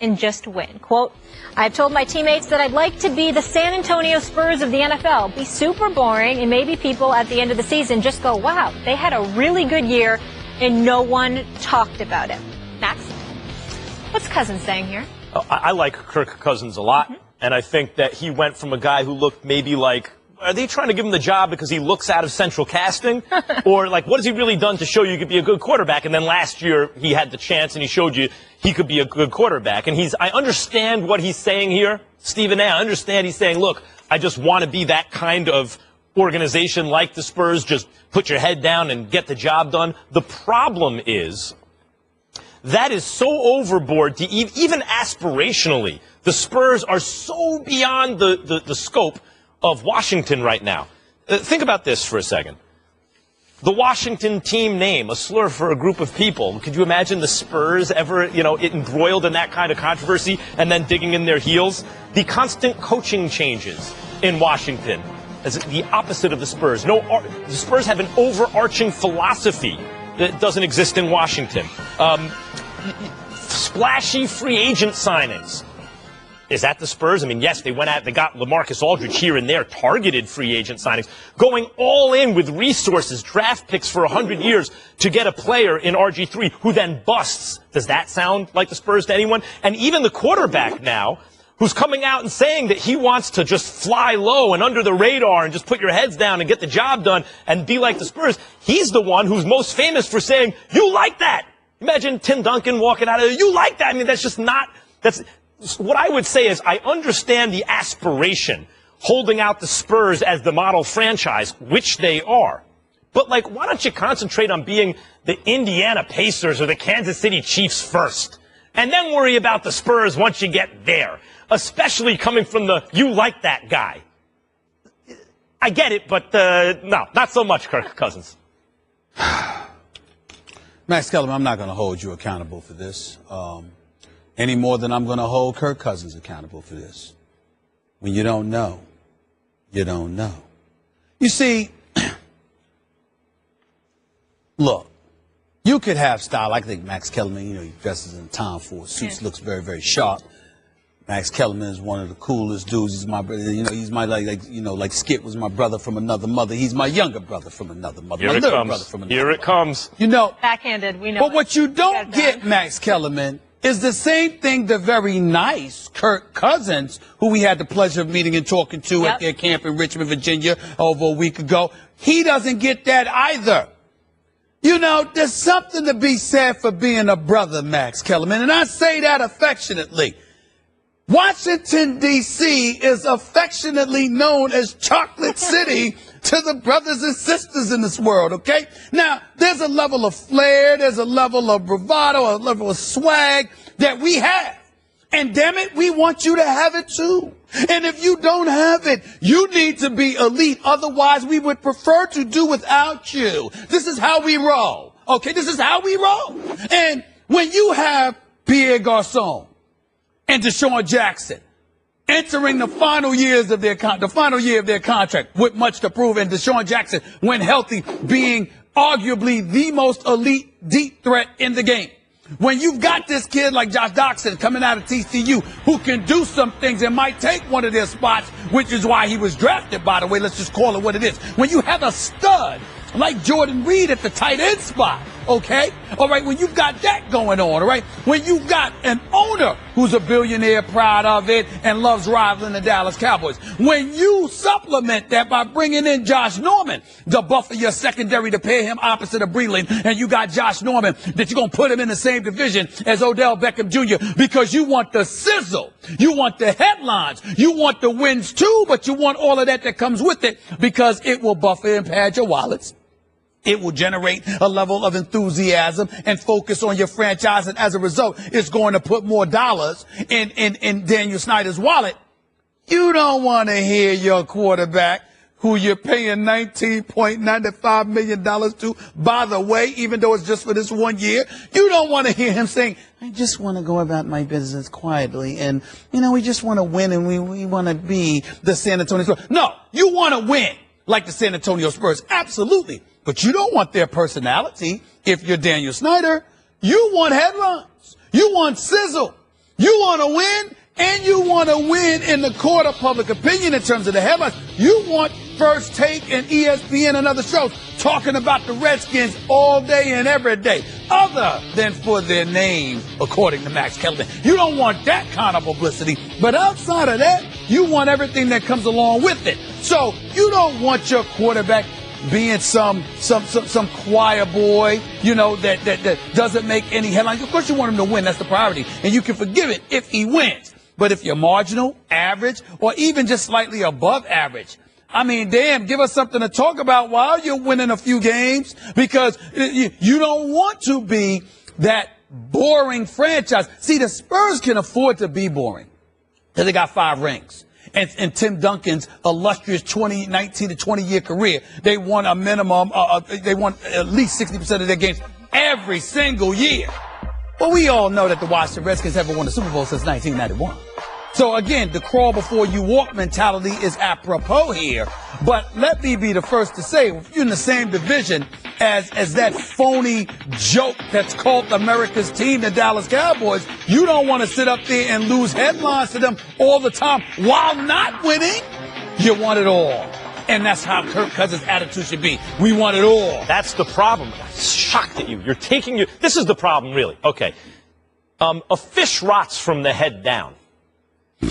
and just win. Quote, I've told my teammates that I'd like to be the San Antonio Spurs of the NFL, be super boring, and maybe people at the end of the season just go, wow, they had a really good year, and no one talked about it. Max, what's Cousins saying here? I like Kirk Cousins a lot, and I think that he went from a guy who looked maybe like are they trying to give him the job because he looks out of central casting? Or, like, what has he really done to show you could be a good quarterback? And then last year he had the chance and he showed you he could be a good quarterback. And I understand what he's saying here, Stephen A. I understand he's saying, look, I just want to be that kind of organization like the Spurs. Just put your head down and get the job done. The problem is that is so overboard to even aspirationally. The Spurs are so beyond the scope of Washington right now. Think about this for a second. The Washington team name, a slur for a group of people. Could you imagine the Spurs ever, embroiled in that kind of controversy and then digging in their heels? The constant coaching changes in Washington is the opposite of the Spurs. The Spurs have an overarching philosophy that doesn't exist in Washington. Splashy free agent signings. Is that the Spurs? I mean, yes, they got LaMarcus Aldridge here and there, targeted free agent signings, going all in with resources, draft picks for 100 years to get a player in RG3 who then busts. Does that sound like the Spurs to anyone? And even the quarterback now, who's coming out and saying that he wants to just fly low and under the radar and just put your heads down and get the job done and be like the Spurs, he's the one who's most famous for saying, you like that. Imagine Tim Duncan walking out of there, you like that. I mean, that's just not, what I would say is I understand the aspiration, holding out the Spurs as the model franchise, which they are. But, why don't you concentrate on being the Indiana Pacers or the Kansas City Chiefs first, and then worry about the Spurs once you get there, especially coming from the you like that guy. I get it, but no, not so much, Kirk Cousins. Max Kellerman, I'm not going to hold you accountable for this. Any more than I'm going to hold Kirk Cousins accountable for this. When you don't know, you don't know. You see, look, you could have style. I think Max Kellerman, he dresses in Tom Ford suits, looks very, very sharp. Max Kellerman is one of the coolest dudes. He's my brother. He's my, like Skip was my brother from another mother. He's my younger brother from another mother. Here my it little comes. brother from another Here it comes. Backhanded, we know. But what you don't get, Max Kellerman, is the same thing the very nice Kirk Cousins, who we had the pleasure of meeting and talking to at their camp in Richmond, Virginia over a week ago, he doesn't get that either. There's something to be said for being a brother, Max Kellerman, and I say that affectionately. Washington, D.C. is affectionately known as Chocolate City to the brothers and sisters in this world, okay? Now, there's a level of flair, there's a level of bravado, a level of swag that we have. And damn it, we want you to have it too. And if you don't have it, you need to be elite. Otherwise, we would prefer to do without you. This is how we roll, okay? This is how we roll. And when you have Pierre Garçon and Deshaun Jackson entering the final year of their contract with much to prove, and Deshaun Jackson, when healthy, being arguably the most elite deep threat in the game. When you've got this kid like Josh Doxson coming out of TCU who can do some things and might take one of their spots, which is why he was drafted, by the way, let's just call it what it is. When you have a stud like Jordan Reed at the tight end spot, okay? All right, when you've got that going on, all right? When you've got an owner who's a billionaire, proud of it, and loves rivaling the Dallas Cowboys. When you supplement that by bringing in Josh Norman to buffer your secondary to pair him opposite of Breland, and you got Josh Norman that you're going to put him in the same division as Odell Beckham Jr. because you want the sizzle, you want the headlines, you want the wins too, but you want all of that comes with it because it will buffer and pad your wallets. It will generate a level of enthusiasm and focus on your franchise. And as a result, it's going to put more dollars in Daniel Snyder's wallet. You don't want to hear your quarterback, who you're paying $19.95 million to, by the way, even though it's just for this 1 year. You don't want to hear him saying, I just want to go about my business quietly. And, we just want to win and we want to be the San Antonio Spurs. No, you want to win like the San Antonio Spurs. Absolutely. But you don't want their personality if you're Daniel Snyder. You want headlines. You want sizzle. You want to win, and you want to win in the court of public opinion in terms of the headlines. You want First Take and ESPN and other shows talking about the Redskins all day and every day, other than for their name, according to Max Kellerman. You don't want that kind of publicity. But outside of that, you want everything that comes along with it. So you don't want your quarterback being some choir boy, that doesn't make any headlines. Of course you want him to win. That's the priority. And you can forgive it if he wins. But if you're marginal, average, or even just slightly above average, I mean, damn, give us something to talk about while you're winning a few games, because you don't want to be that boring franchise. See, the Spurs can afford to be boring because they got 5 rings. And Tim Duncan's illustrious 19 to 20-year career, they won a minimum, they won at least 60% of their games every single year. Well, we all know that the Washington Redskins haven't won a Super Bowl since 1991. So again, the crawl before you walk mentality is apropos here. But let me be the first to say, if you're in the same division as that phony joke that's called America's team, the Dallas Cowboys, you don't want to sit up there and lose headlines to them all the time while not winning. You want it all. And that's how Kirk Cousins' attitude should be. We want it all. That's the problem. I'm shocked at you. You're taking your... This is the problem, really. Okay. A fish rots from the head down.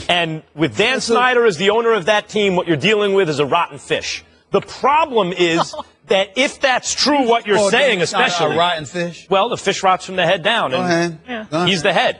And with Dan Snyder as the owner of that team, what you're dealing with is a rotten fish. The problem is that if that's true, what you're saying, especially... A rotten fish? Well, the fish rots from the head down. Go ahead. Yeah, he's the head.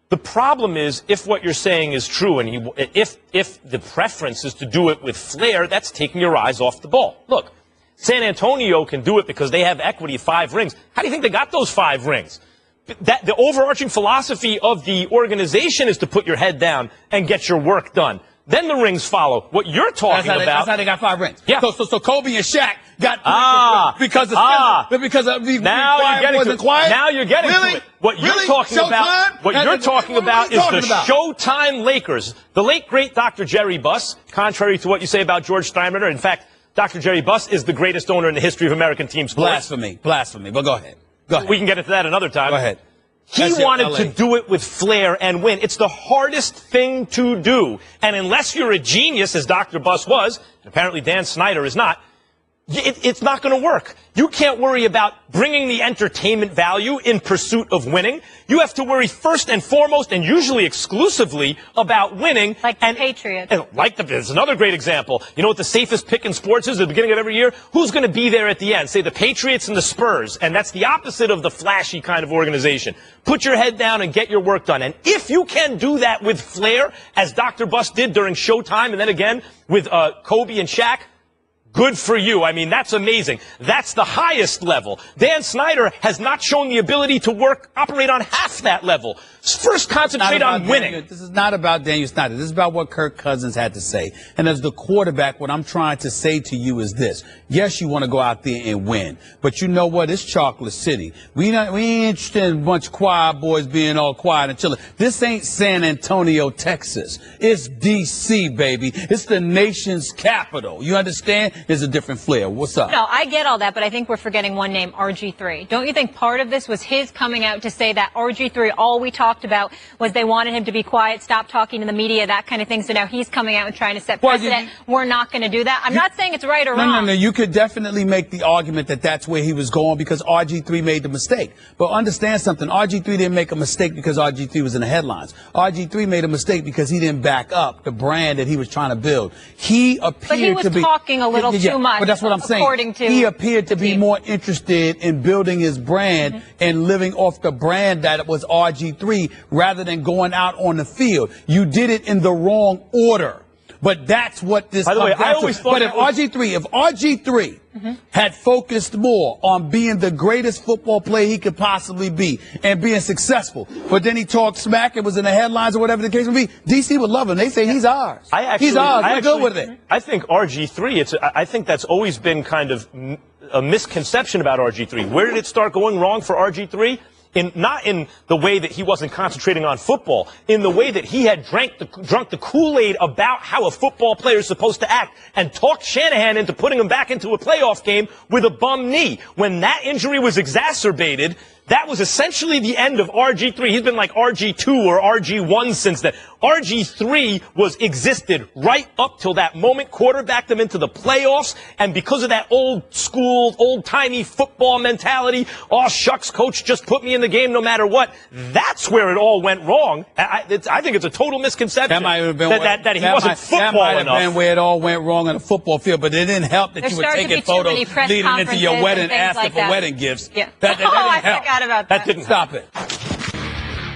The problem is, if what you're saying is true, and if the preference is to do it with flair, that's taking your eyes off the ball. Look, San Antonio can do it because they have equity, 5 rings. How do you think they got those 5 rings? The overarching philosophy of the organization is to put your head down and get your work done. Then the rings follow. What you're talking about... That's how they got 5 rings. Yeah. So Kobe and Shaq got because of the now you're getting to it. Now you're getting really? to it. What really? you're talking Showtime? about, what you're talking about is the Showtime Lakers. The late great Dr. Jerry Buss, contrary to what you say about George Steinbrenner. In fact, Dr. Jerry Buss is the greatest owner in the history of American team sports. Blasphemy. But go ahead. We can get into that another time. Go ahead. He wanted to do it with flair and win. It's the hardest thing to do. And unless you're a genius, as Dr. Buss was, and apparently Dan Snyder is not, it's not going to work. You can't worry about bringing the entertainment value in pursuit of winning. You have to worry first and foremost, and usually exclusively, about winning. Like the Patriots. It's another great example. You know what the safest pick in sports is at the beginning of every year? Who's going to be there at the end? Say the Patriots and the Spurs. And that's the opposite of the flashy kind of organization. Put your head down and get your work done. And if you can do that with flair, as Dr. Buss did during Showtime, and then again with Kobe and Shaq, good for you. I mean, that's amazing. That's the highest level. Dan Snyder has not shown the ability to operate on half that level. First, concentrate on winning. This is not about Daniel Snyder. This is about what Kirk Cousins had to say. And as the quarterback, what I'm trying to say to you is this. Yes, you want to go out there and win. But you know what? It's Chocolate City. We ain't interested in a bunch of choir boys being all quiet and chilling. This ain't San Antonio, Texas. It's D.C., baby. It's the nation's capital. You understand? There's a different flair. What's up? No, I get all that, but I think we're forgetting one name, RG3. Don't you think part of this was his coming out to say that RG3, all we talked about was they wanted him to be quiet, stop talking to the media, that kind of thing. So now he's coming out and trying to set precedent. We're not going to do that. I'm not saying it's right or wrong. No. You could definitely make the argument that that's where he was going because RG3 made the mistake. But understand something. RG3 didn't make a mistake because RG3 was in the headlines. RG3 made a mistake because he didn't back up the brand that he was trying to build. He appeared to be talking a little too much. But that's what I'm saying. He appeared to be more interested in building his brand and living off the brand that was RG3 rather than going out on the field. You did it in the wrong order. But that's what this comes down to. I always thought if RG3 had focused more on being the greatest football player he could possibly be and being successful, but then he talked smack, it was in the headlines or whatever the case may be, DC would love him. They say he's ours. He's ours. We're good with it. I think RG3, I think that's always been kind of a misconception about RG3. Where did it start going wrong for RG3? Not in the way that he wasn't concentrating on football, in the way that he had drunk the Kool-Aid about how a football player is supposed to act and talked Shanahan into putting him back into a playoff game with a bum knee. When that injury was exacerbated, that was essentially the end of RG3. He's been like RG2 or RG1 since then. RG3 existed right up till that moment, quarterbacked them into the playoffs, and because of that old school, old-timey football mentality, oh, shucks, coach just put me in the game no matter what, that's where it all went wrong. I think it's a total misconception that might have been that he wasn't football enough. That might have been where it all went wrong on the football field, but it didn't help that you were taking photos leading into your wedding, asking for wedding gifts. Yeah. That didn't I help. forgot about that. That didn't stop it.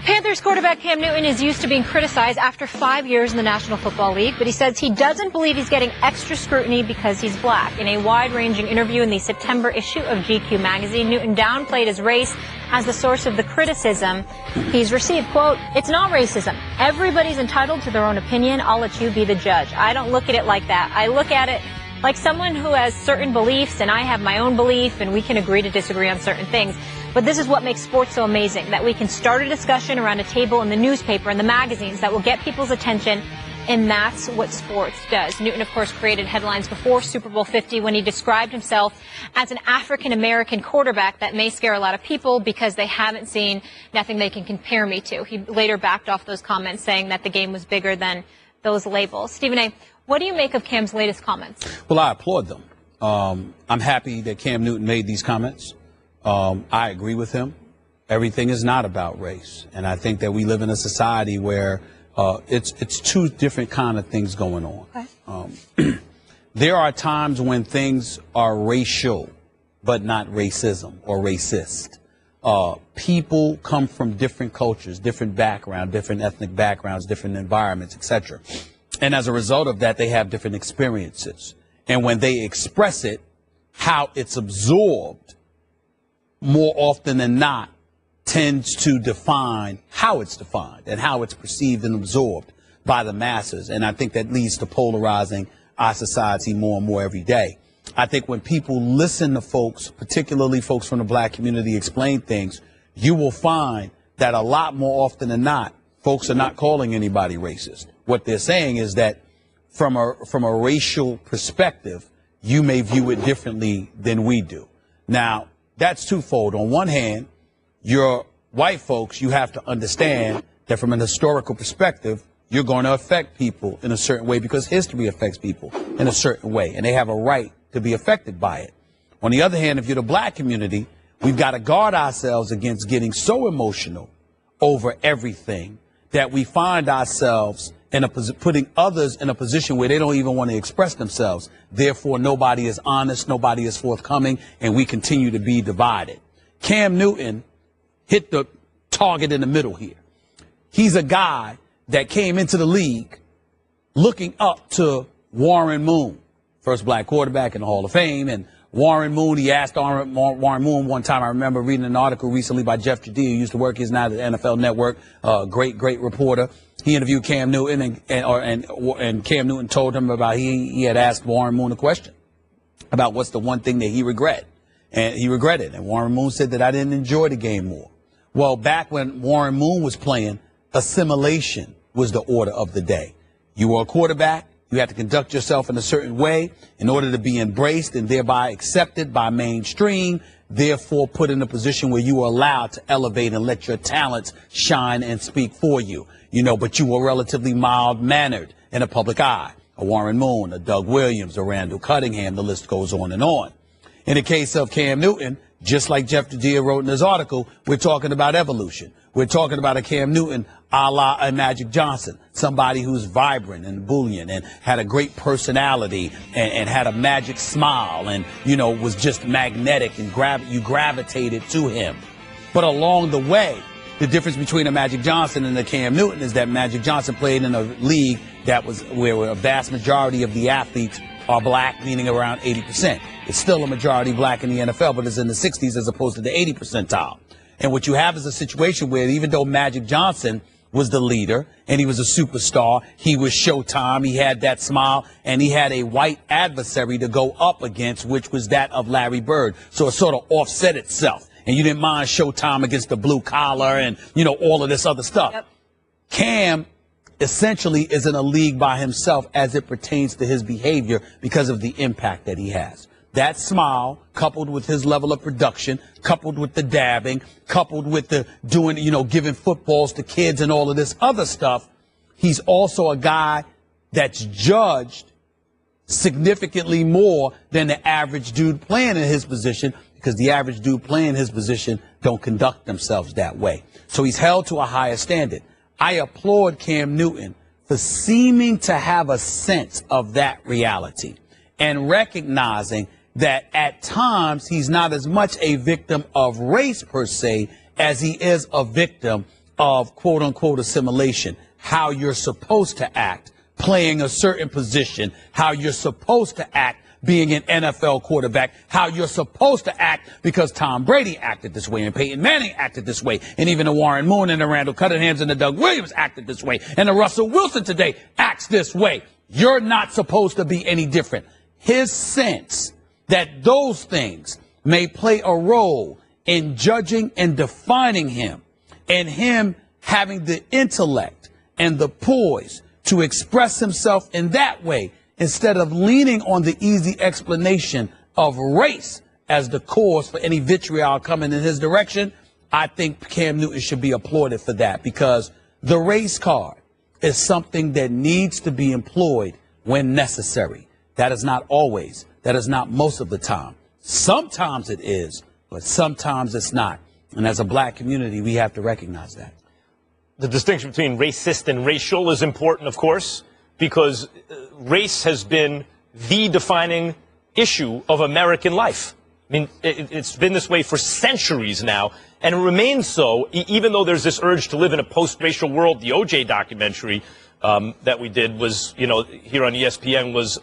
Panthers quarterback Cam Newton is used to being criticized after 5 years in the National Football League, but he says he doesn't believe he's getting extra scrutiny because he's black. In a wide-ranging interview in the September issue of GQ magazine, Newton downplayed his race as the source of the criticism he's received. Quote, "It's not racism. Everybody's entitled to their own opinion. I'll let you be the judge." I don't look at it like that. I look at it like someone who has certain beliefs, and I have my own belief, and we can agree to disagree on certain things. But this is what makes sports so amazing, that we can start a discussion around a table in the newspaper and the magazines that will get people's attention, and that's what sports does. Newton, of course, created headlines before Super Bowl 50 when he described himself as an African-American quarterback that may scare a lot of people because they haven't seen nothing they can compare me to. He later backed off those comments, saying that the game was bigger than those labels. Stephen A., what do you make of Cam's latest comments? Well, I applaud them. I'm happy that Cam Newton made these comments. I agree with him. Everything is not about race. And I think that we live in a society where it's two different kind of things going on. Okay. There are times when things are racial, but not racism or racist. People come from different cultures, different backgrounds, different ethnic backgrounds, different environments, etc. And as a result of that, they have different experiences. And when they express it, how it's absorbed more often than not tends to define how it's defined and how it's perceived and absorbed by the masses. And I think that leads to polarizing our society more and more every day. I think when people listen to folks, particularly folks from the black community, explain things, you will find that a lot more often than not, folks are not calling anybody racist. What they're saying is that from a racial perspective, you may view it differently than we do. Now, that's twofold. On one hand, you're white folks, you have to understand that from an historical perspective, you're going to affect people in a certain way because history affects people in a certain way, and they have a right to be affected by it. On the other hand, if you're the black community, we've got to guard ourselves against getting so emotional over everything that we find ourselves putting others in a position where they don't even want to express themselves. Therefore, nobody is honest, nobody is forthcoming, and we continue to be divided. Cam Newton hit the target in the middle here. He's a guy that came into the league looking up to Warren Moon, first black quarterback in the Hall of Fame. And Warren Moon, he asked Warren Moon one time, I remember reading an article recently by Jeff Jadea, who used to work, he's now at the NFL Network, great reporter. He interviewed Cam Newton, and Cam Newton told him about he had asked Warren Moon a question about what's the one thing that he regretted. And he regretted. And Warren Moon said that I didn't enjoy the game more. Well, back when Warren Moon was playing, assimilation was the order of the day. You were a quarterback. You had to conduct yourself in a certain way in order to be embraced and thereby accepted by mainstream, therefore put in a position where you were allowed to elevate and let your talents shine and speak for you. You know, but you were relatively mild-mannered in the public eye. A Warren Moon, a Doug Williams, a Randall Cunningham, the list goes on and on. In the case of Cam Newton, just like Jeff Jadea wrote in his article, we're talking about evolution. We're talking about a Cam Newton a la a Magic Johnson, somebody who's vibrant and bullion and had a great personality and had a magic smile and, you know, was just magnetic and you gravitated to him. But along the way, the difference between a Magic Johnson and a Cam Newton is that Magic Johnson played in a league that was where a vast majority of the athletes are black, meaning around 80%. It's still a majority black in the NFL, but it's in the 60s as opposed to the 80 percentile. And what you have is a situation where even though Magic Johnson was the leader and he was a superstar, he was Showtime, he had that smile, and he had a white adversary to go up against, which was that of Larry Bird. So it sort of offset itself. And you didn't mind Showtime against the blue collar and, you know, all of this other stuff. Yep. Cam essentially is in a league by himself as it pertains to his behavior because of the impact that he has. That smile, coupled with his level of production, coupled with the dabbing, coupled with the doing, you know, giving footballs to kids and all of this other stuff, he's also a guy that's judged significantly more than the average dude playing in his position, because the average dude playing his position don't conduct themselves that way. So he's held to a higher standard. I applaud Cam Newton for seeming to have a sense of that reality and recognizing that at times he's not as much a victim of race per se as he is a victim of quote unquote assimilation, how you're supposed to act playing a certain position, how you're supposed to act being an NFL quarterback, how you're supposed to act because Tom Brady acted this way and Peyton Manning acted this way, and even the Warren Moon and the Randall Cunninghams and the Doug Williams acted this way, and the Russell Wilson today acts this way. You're not supposed to be any different. His sense that those things may play a role in judging and defining him, and him having the intellect and the poise to express himself in that way, instead of leaning on the easy explanation of race as the cause for any vitriol coming in his direction, I think Cam Newton should be applauded for that, because the race card is something that needs to be employed when necessary. That is not always. That is not most of the time. Sometimes it is, but sometimes it's not. And as a black community, we have to recognize that. The distinction between racist and racial is important, of course, because race has been the defining issue of American life. I mean, it's been this way for centuries now, and it remains so, even though there's this urge to live in a post-racial world. The O.J. documentary that we did was, here on ESPN was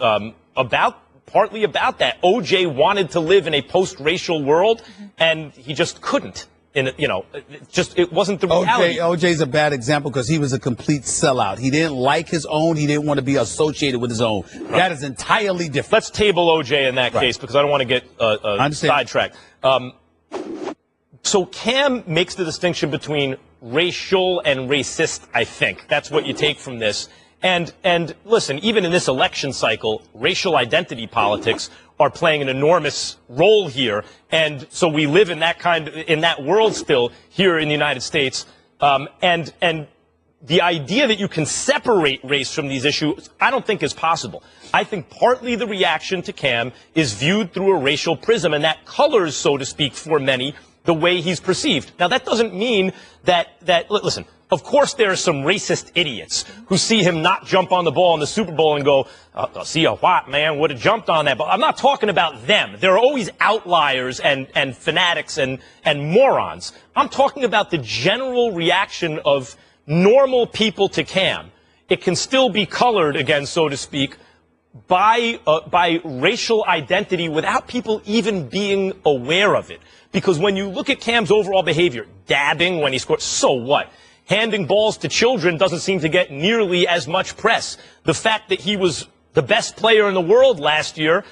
partly about that. O.J. wanted to live in a post-racial world, and he just couldn't. It wasn't the reality. OJ's a bad example because he was a complete sellout. He didn't like his own. He didn't want to be associated with his own. Right. That is entirely different. Let's table OJ in that case, because I don't want to get sidetracked. So Cam makes the distinction between racial and racist, I think. That's what you take from this. And listen, even in this election cycle, racial identity politics are playing an enormous role here. And so we live in that world still here in the United States. And the idea that you can separate race from these issues, I don't think is possible. I think partly the reaction to Cam is viewed through a racial prism, and that colors, so to speak, for many, the way he's perceived. Now, that doesn't mean that listen, of course there are some racist idiots who see him not jump on the ball in the Super Bowl and go, see a white man would have jumped on that. But I'm not talking about them. There are always outliers and fanatics and morons. I'm talking about the general reaction of normal people to Cam. It can still be colored, again, so to speak, by racial identity without people even being aware of it. Because when you look at Cam's overall behavior, dabbing when he scores, so what? Handing balls to children doesn't seem to get nearly as much press. The fact that he was the best player in the world last year,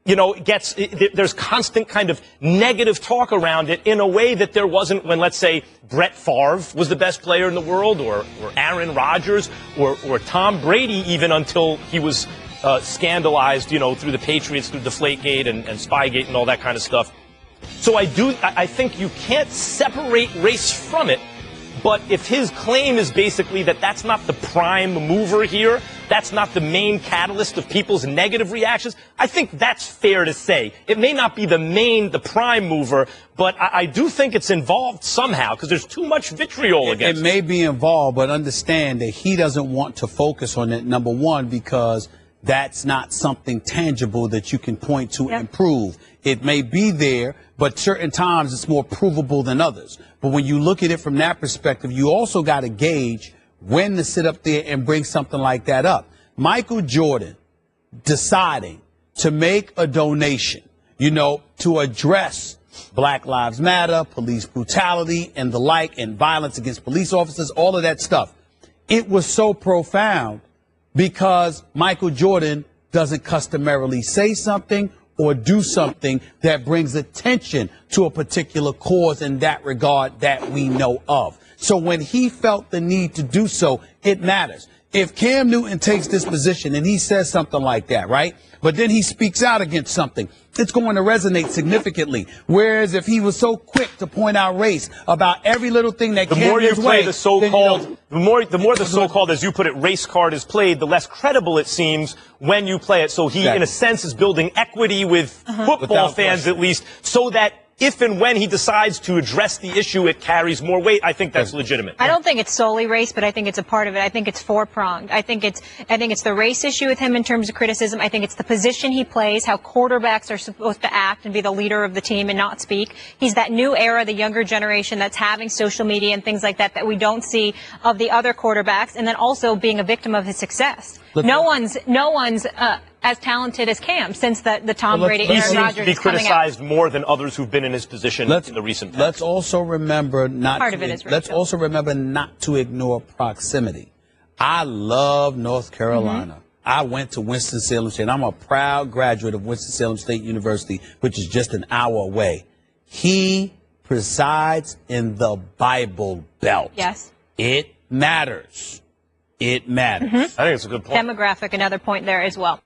there's constant kind of negative talk around it in a way that there wasn't when, let's say, Brett Favre was the best player in the world, or Aaron Rodgers, or Tom Brady, even until he was scandalized, through the Patriots, through Deflategate and Spygate and all that kind of stuff. So I think you can't separate race from it. But if his claim is basically that that's not the prime mover here, that's not the main catalyst of people's negative reactions, I think that's fair to say. It may not be the prime mover, but I do think it's involved somehow, because there's too much vitriol against it. It may be involved, but understand that he doesn't want to focus on it, number one, because that's not something tangible that you can point to and prove. It may be there, but certain times it's more provable than others. But when you look at it from that perspective, you also got to gauge when to sit up there and bring something like that up. Michael Jordan deciding to make a donation, to address Black Lives Matter, police brutality and the like, and violence against police officers, all of that stuff. It was so profound because Michael Jordan doesn't customarily say something or do something that brings attention to a particular cause in that regard that we know of. So when he felt the need to do so, it matters. if Cam Newton takes this position and he says something like that, right? But then he speaks out against something, it's going to resonate significantly. Whereas if he was so quick to point out race about every little thing that came his way, the so-called, the more the so-called, as you put it, race card is played, the less credible it seems when you play it. So he, in a sense, is building equity with football fans, at least, so that if and when he decides to address the issue, it carries more weight. I think that's legitimate. I don't think it's solely race, but I think it's a part of it. I think it's four-pronged. I think it's the race issue with him in terms of criticism. I think it's the position he plays, how quarterbacks are supposed to act and be the leader of the team and not speak. He's that new era, the younger generation that's having social media and things like that that we don't see of the other quarterbacks, and then also being a victim of his success. No one's as talented as Cam since the Tom Brady, Aaron Rodgers to be criticized more than others who've been in his position in the recent past. Let's also remember not to ignore proximity. I love North Carolina. I went to Winston-Salem State. I'm a proud graduate of Winston-Salem State University, which is just an hour away. He presides in the Bible Belt. Yes. It matters. It matters. I think it's a good point. Demographic, another point there as well.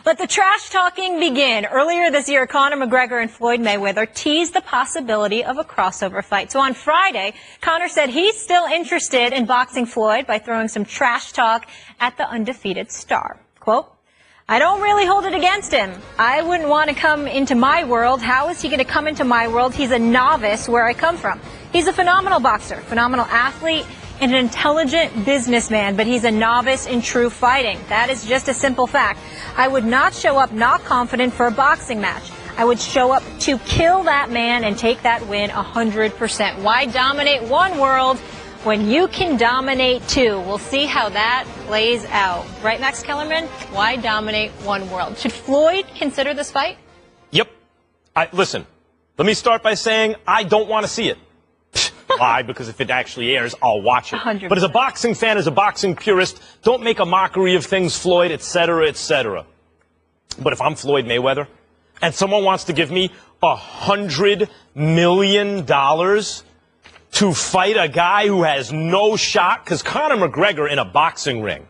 Let the trash talking begin. Earlier this year, Conor McGregor and Floyd Mayweather teased the possibility of a crossover fight. So on Friday, Conor said he's still interested in boxing Floyd by throwing some trash talk at the undefeated star. Quote, "I don't really hold it against him. I wouldn't want to come into my world. How is he going to come into my world? He's a novice where I come from. He's a phenomenal boxer, phenomenal athlete, and an intelligent businessman, but he's a novice in true fighting. That is just a simple fact. I would not show up not confident for a boxing match. I would show up to kill that man and take that win 100%. Why dominate one world when you can dominate two? We'll see how that plays out." Right, Max Kellerman? Why dominate one world? Should Floyd consider this fight? Yep. Listen, let me start by saying I don't want to see it. Why? Because if it actually airs, I'll watch it. 100%. But as a boxing fan, as a boxing purist, don't make a mockery of things, Floyd, etc., etc. But if I'm Floyd Mayweather and someone wants to give me $100 million to fight a guy who has no shot, because Conor McGregor in a boxing ring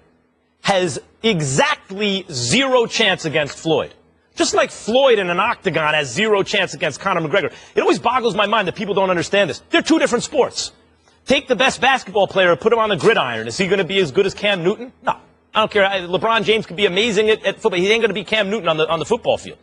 has exactly zero chance against Floyd. Just like Floyd in an octagon has zero chance against Conor McGregor. It always boggles my mind that people don't understand this. They're two different sports. Take the best basketball player and put him on the gridiron. Is he going to be as good as Cam Newton? No. I don't care. LeBron James could be amazing at football. He ain't going to be Cam Newton on the football field.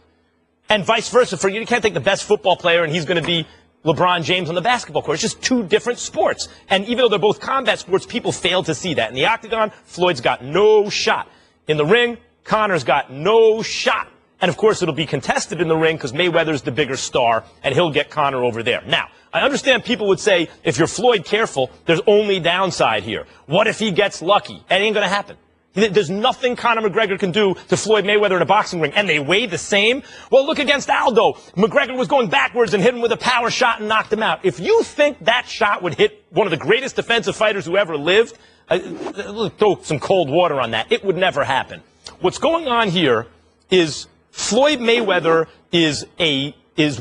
And vice versa. You can't take the best football player and he's going to be LeBron James on the basketball court. It's just two different sports. And even though they're both combat sports, people fail to see that. In the octagon, Floyd's got no shot. In the ring, Conor's got no shot. And, of course, it'll be contested in the ring because Mayweather's the bigger star, and he'll get Conor over there. Now, I understand people would say, if you're Floyd careful, there's only downside here. What if he gets lucky? That ain't going to happen. There's nothing Conor McGregor can do to Floyd Mayweather in a boxing ring, and they weigh the same. Well, look against Aldo. McGregor was going backwards and hit him with a power shot and knocked him out. If you think that shot would hit one of the greatest defensive fighters who ever lived, throw some cold water on that. It would never happen. What's going on here is Floyd Mayweather is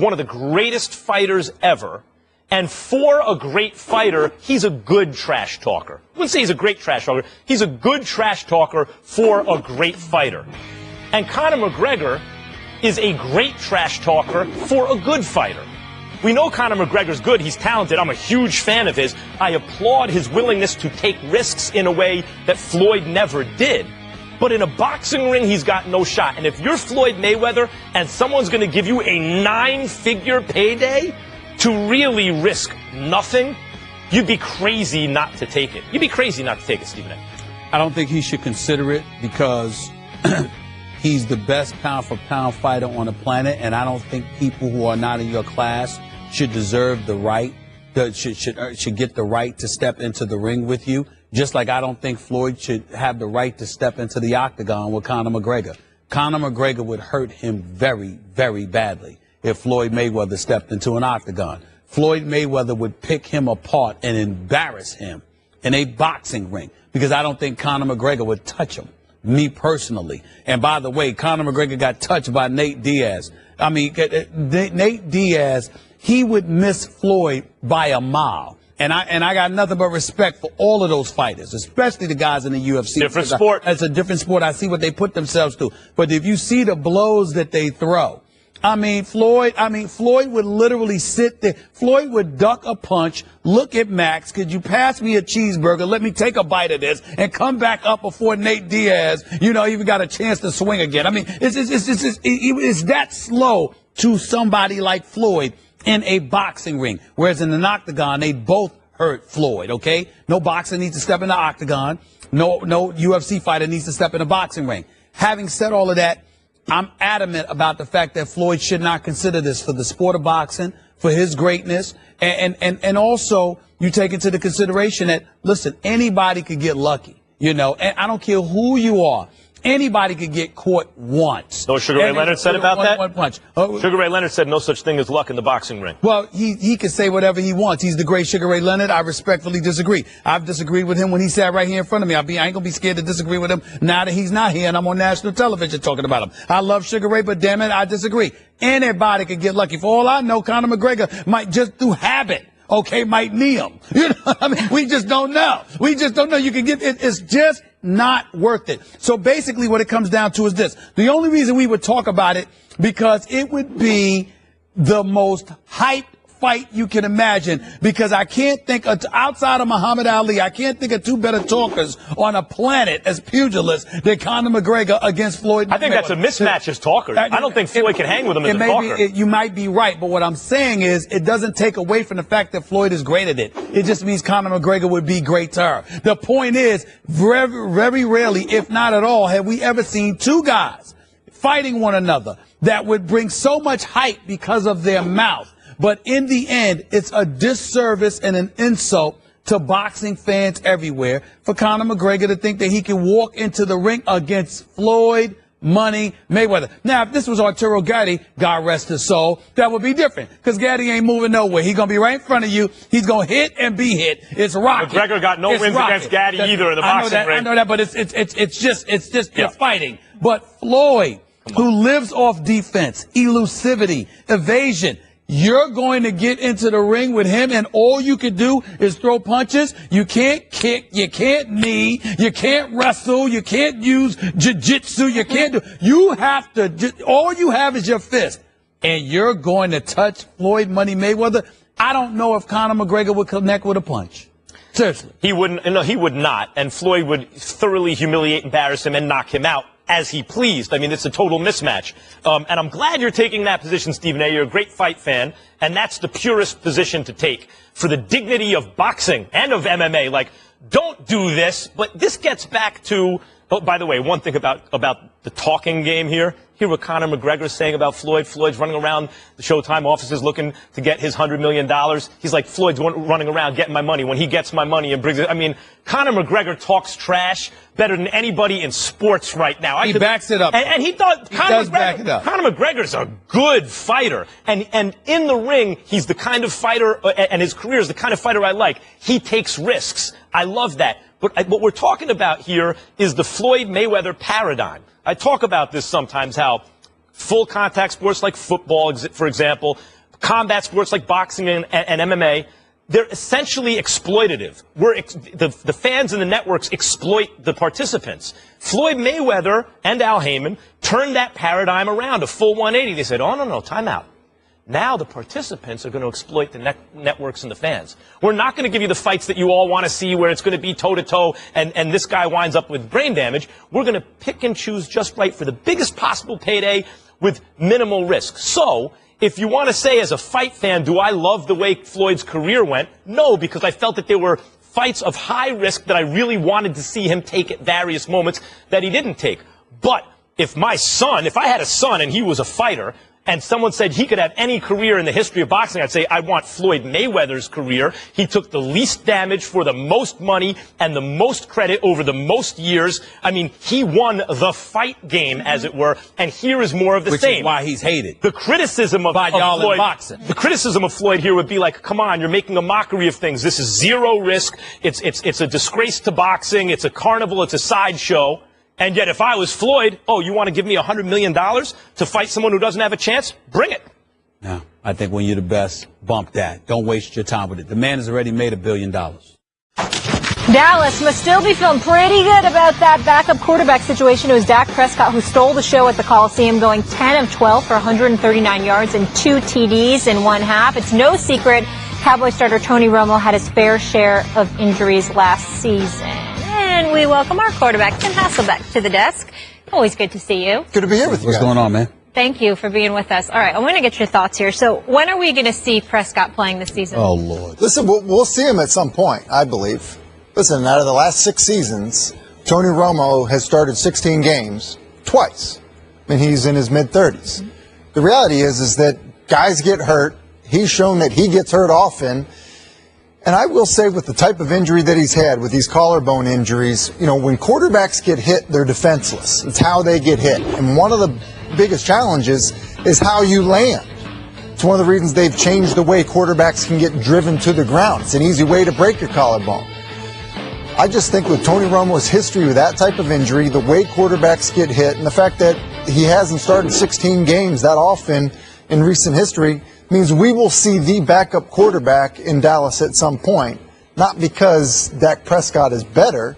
one of the greatest fighters ever, and for a great fighter, he's a good trash talker. I wouldn't say he's a great trash talker. He's a good trash talker for a great fighter. And Conor McGregor is a great trash talker for a good fighter. We know Conor McGregor's good. He's talented. I'm a huge fan of his. I applaud his willingness to take risks in a way that Floyd never did. But in a boxing ring, he's got no shot. And if you're Floyd Mayweather and someone's going to give you a 9-figure payday to really risk nothing, you'd be crazy not to take it. You'd be crazy not to take it, Stephen A. I don't think he should consider it because he's the best pound-for-pound fighter on the planet, and I don't think people who are not in your class should deserve the right, should get the right to step into the ring with you. Just like I don't think Floyd should have the right to step into the octagon with Conor McGregor. Conor McGregor would hurt him very, very badly if Floyd Mayweather stepped into an octagon. Floyd Mayweather would pick him apart and embarrass him in a boxing ring because I don't think Conor McGregor would touch him, me personally. And by the way, Conor McGregor got touched by Nate Diaz. I mean, Nate Diaz, he would miss Floyd by a mile. And I got nothing but respect for all of those fighters, especially the guys in the UFC. Different sport. It's a different sport. I see what they put themselves through. But if you see the blows that they throw, Floyd would literally sit there. Floyd would duck a punch, look at Max, could you pass me a cheeseburger? Let me take a bite of this and come back up before Nate Diaz, even got a chance to swing again. It's that slow to somebody like Floyd in a boxing ring. Whereas in an octagon, they both hurt Floyd, okay? No boxer needs to step in the octagon. No UFC fighter needs to step in a boxing ring. Having said all of that, I'm adamant about the fact that Floyd should not consider this for the sport of boxing, for his greatness. And also you take into the consideration that, listen, anybody could get lucky, and I don't care who you are. Anybody could get caught once. No, Sugar Ray Leonard said about that? One punch. Sugar Ray Leonard said no such thing as luck in the boxing ring. Well, he can say whatever he wants. He's the great Sugar Ray Leonard. I respectfully disagree. I've disagreed with him when he sat right here in front of me. I ain't going to be scared to disagree with him now that he's not here and I'm on national television talking about him. I love Sugar Ray, but damn it, I disagree. Anybody could get lucky. For all I know, Conor McGregor might just through habit, might knee him. We just don't know. You can get it. It's just not worth it. So basically what it comes down to is this. The only reason we would talk about it, because it would be the most hyped fight you can imagine, because I can't think outside of Muhammad Ali, I can't think of two better talkers on a planet as pugilists than Conor McGregor against Floyd Mayweather. I think that's a mismatch as talkers. I don't think Floyd can hang with him as a talker. You might be right, but what I'm saying is it doesn't take away from the fact that Floyd is great at it. It just means Conor McGregor would be greater. The point is, very, very rarely, if not at all, have we ever seen two guys fighting one another that would bring so much hype because of their mouth. But in the end, it's a disservice and an insult to boxing fans everywhere for Conor McGregor to think that he can walk into the ring against Floyd Money Mayweather. Now, if this was Arturo Gatti, God rest his soul, that would be different, because Gatti ain't moving nowhere. He's going to be right in front of you. He's going to hit and be hit. It's rocking. McGregor got no wins against Gatti either in the boxing ring. I know that, but it's just fighting. But Floyd, who lives off defense, elusivity, evasion, you're going to get into the ring with him and all you can do is throw punches. You can't kick. You can't knee. You can't wrestle. You can't use jiu-jitsu. You can't do. You have to, all you have is your fist. And you're going to touch Floyd Money Mayweather. I don't know if Conor McGregor would connect with a punch. Seriously. He wouldn't. No, he would not. And Floyd would thoroughly humiliate, embarrass him, and knock him out as he pleased. I mean, it's a total mismatch. And I'm glad you're taking that position, Stephen A. You're a great fight fan, and that's the purest position to take for the dignity of boxing and of MMA. Like, don't do this. But this gets back to, oh, by the way, one thing about the talking game here. Hear what Conor McGregor is saying about Floyd. Floyd's running around the Showtime offices looking to get his $100 million. He's like, Floyd's running around getting my money. When he gets my money and brings it, I mean, Conor McGregor talks trash better than anybody in sports right now. He backs it up. And he thought Conor McGregor's a good fighter. And in the ring, he's the kind of fighter, and his career is the kind of fighter I like. He takes risks. I love that. But what we're talking about here is the Floyd Mayweather paradigm. I talk about this sometimes, how full contact sports like football, for example, combat sports like boxing and MMA, they're essentially exploitative. The fans and the networks exploit the participants. Floyd Mayweather and Al Heyman turned that paradigm around, a full 180. They said, oh, no, time out. Now the participants are going to exploit the networks and the fans. We're not going to give you the fights that you all want to see where it's going to be toe-to-toe and this guy winds up with brain damage. We're going to pick and choose just right for the biggest possible payday with minimal risk. So if you want to say as a fight fan, do I love the way Floyd's career went? No, because I felt that there were fights of high risk that I really wanted to see him take at various moments that he didn't take. But if I had a son and he was a fighter, and someone said he could have any career in the history of boxing, I'd say I want Floyd Mayweather's career. He took the least damage for the most money and the most credit over the most years. I mean, he won the fight game, as it were, and here is more of the same. Which is why he's hated. The criticism of Floyd, the criticism of Floyd here would be like, come on, you're making a mockery of things. This is zero risk. It's a disgrace to boxing. It's a carnival. It's a sideshow. And yet, if I was Floyd, oh, you want to give me $100 million to fight someone who doesn't have a chance? Bring it. No. I think when you're the best, bump that. Don't waste your time with it. The man has already made $1 billion. Dallas must still be feeling pretty good about that backup quarterback situation. It was Dak Prescott who stole the show at the Coliseum, going 10 of 12 for 139 yards and 2 TDs in one half. It's no secret Cowboy starter Tony Romo had his fair share of injuries last season. And we welcome our quarterback, Tim Hasselbeck, to the desk. Always good to see you. Good to be here with you. What's going on, man? Thank you for being with us. All right, I want to get your thoughts here. So when are we going to see Prescott playing this season? Oh, Lord. Listen, we'll see him at some point, I believe. Listen, out of the last 6 seasons, Tony Romo has started 16 games twice. I mean, he's in his mid-30s. The reality is that guys get hurt. He's shown that he gets hurt often. And I will say, with the type of injury that he's had, with these collarbone injuries, you know, when quarterbacks get hit, they're defenseless. It's how they get hit. And one of the biggest challenges is how you land. It's one of the reasons they've changed the way quarterbacks can get driven to the ground. It's an easy way to break your collarbone. I just think with Tony Romo's history with that type of injury, the way quarterbacks get hit, and the fact that he hasn't started 16 games that often in recent history, means we will see the backup quarterback in Dallas at some point. Not because Dak Prescott is better,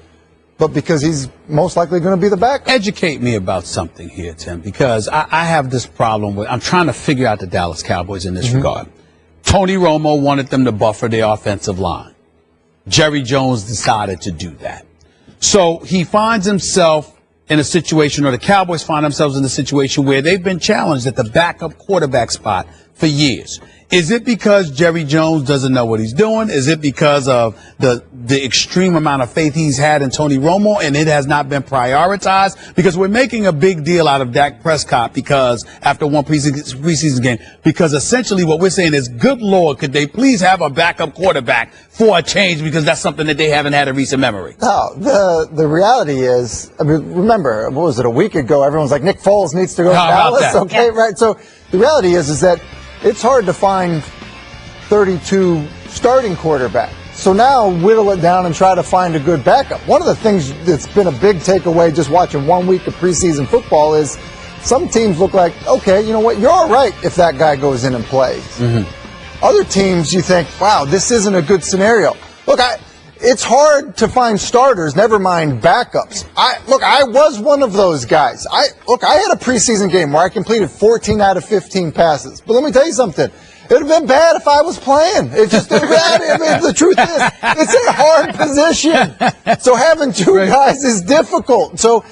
but because he's most likely going to be the backup. Educate me about something here, Tim, because I have this problem with, I'm trying to figure out the Dallas Cowboys in this regard. Tony Romo wanted them to buffer their offensive line. Jerry Jones decided to do that. So he finds himself in a situation, or the Cowboys find themselves in a situation where they've been challenged at the backup quarterback spot for years. Is it because Jerry Jones doesn't know what he's doing? Is it because of the extreme amount of faith he's had in Tony Romo and it has not been prioritized? Because we're making a big deal out of Dak Prescott because after one preseason game, because essentially what we're saying is, good Lord, could they please have a backup quarterback for a change, because that's something that they haven't had in recent memory. No, the reality is, I mean, remember, what was it, a week ago, everyone's like, Nick Foles needs to go to Dallas. Okay, right? So the reality is that it's hard to find 32 starting quarterbacks. So now whittle it down and try to find a good backup. One of the things that's been a big takeaway just watching 1 week of preseason football is some teams look like, okay, you know what, you're all right if that guy goes in and plays. Other teams, you think, wow, this isn't a good scenario. Look, it's hard to find starters, never mind backups. I was one of those guys. I had a preseason game where I completed 14 out of 15 passes. But let me tell you something. It would have been bad if I was playing. It's just the reality. I mean, the truth is, it's a hard position. So having two guys is difficult. So,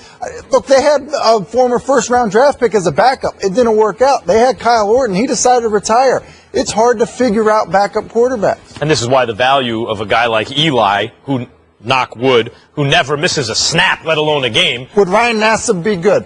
look, they had a former first-round draft pick as a backup. It didn't work out. They had Kyle Orton. He decided to retire. It's hard to figure out backup quarterbacks. And this is why the value of a guy like Eli, who, knock wood, who never misses a snap, let alone a game. Would Ryan Nassib be good?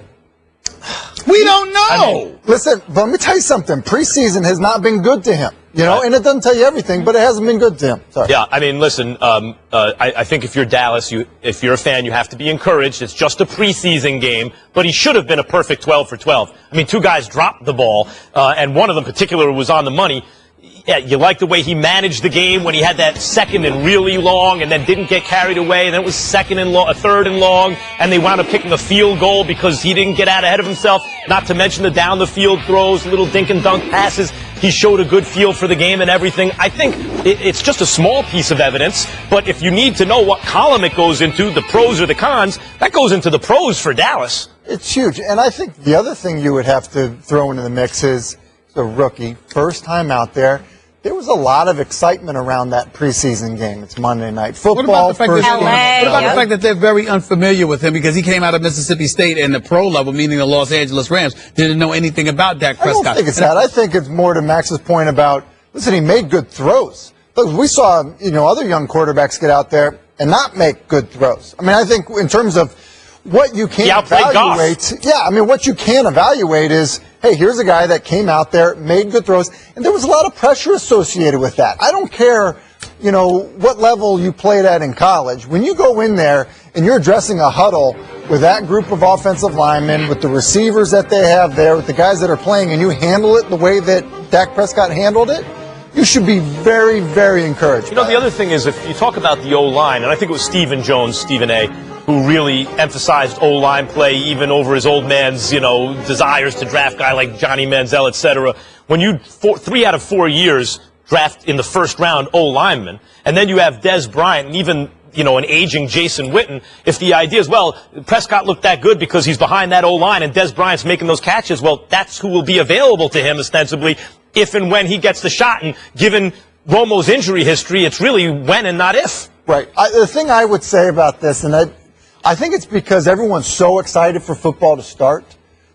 We don't know. Listen, but let me tell you something. Preseason has not been good to him. You know, and it doesn't tell you everything, but it hasn't been good to him. Sorry. Yeah, I mean, listen, I think if you're Dallas, if you're a fan, you have to be encouraged. It's just a preseason game, but he should have been a perfect 12 for 12. I mean, 2 guys dropped the ball, and one of them particular was on the money. Yeah, you like the way he managed the game when he had that second and really long and then didn't get carried away. And then it was second and long, a third and long, and they wound up kicking a field goal because he didn't get out ahead of himself. Not to mention the down the field throws, little dink and dunk passes. He showed a good feel for the game and everything. I think it's just a small piece of evidence, but if you need to know what column it goes into, the pros or the cons, that goes into the pros for Dallas. It's huge. And I think the other thing you would have to throw into the mix is the rookie, first time out there. There was a lot of excitement around that preseason game. It's Monday Night Football. What about the fact that they're very unfamiliar with him because he came out of Mississippi State and the pro level, meaning the Los Angeles Rams, didn't know anything about Dak Prescott? I don't think it's that. I think it's more to Max's point about, listen, he made good throws. Look, we saw, other young quarterbacks get out there and not make good throws. I mean, I think in terms of what you can evaluate, what you can evaluate is, hey, here's a guy that came out there, made good throws, and there was a lot of pressure associated with that. I don't care, what level you played at in college. When you go in there and you're addressing a huddle with that group of offensive linemen, with the receivers that they have there, with the guys that are playing, and you handle it the way that Dak Prescott handled it, you should be very, very encouraged. The other thing is, if you talk about the O-line, and I think it was Stephen Jones, Stephen A., who really emphasized O-line play even over his old man's, desires to draft a guy like Johnny Manziel, etc. When you 3 out of 4 years draft in the first round O-lineman, and then you have Dez Bryant and even an aging Jason Witten, if the idea is, well, Prescott looked that good because he's behind that O-line and Dez Bryant's making those catches, well, that's who will be available to him ostensibly if and when he gets the shot. And given Romo's injury history, it's really when and not if. Right. The thing I would say about this, and I think it's because everyone's so excited for football to start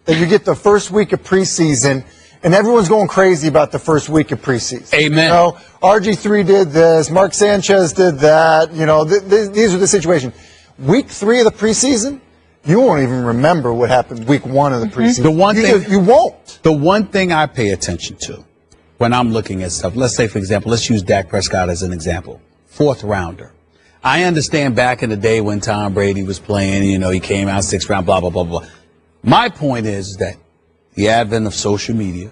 that you get the first week of preseason and everyone's going crazy about the first week of preseason. Amen. RG3 did this, Mark Sanchez did that. These are the situations. Week 3 of the preseason, you won't even remember what happened week 1 of the preseason. You won't. The one thing I pay attention to when I'm looking at stuff, let's say, for example, let's use Dak Prescott as an example. 4th rounder. I understand back in the day when Tom Brady was playing, he came out 6th round, blah, blah, blah, blah. My point is that the advent of social media,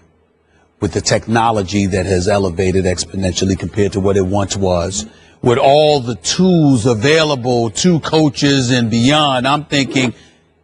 with the technology that has elevated exponentially compared to what it once was, with all the tools available to coaches and beyond, I'm thinking,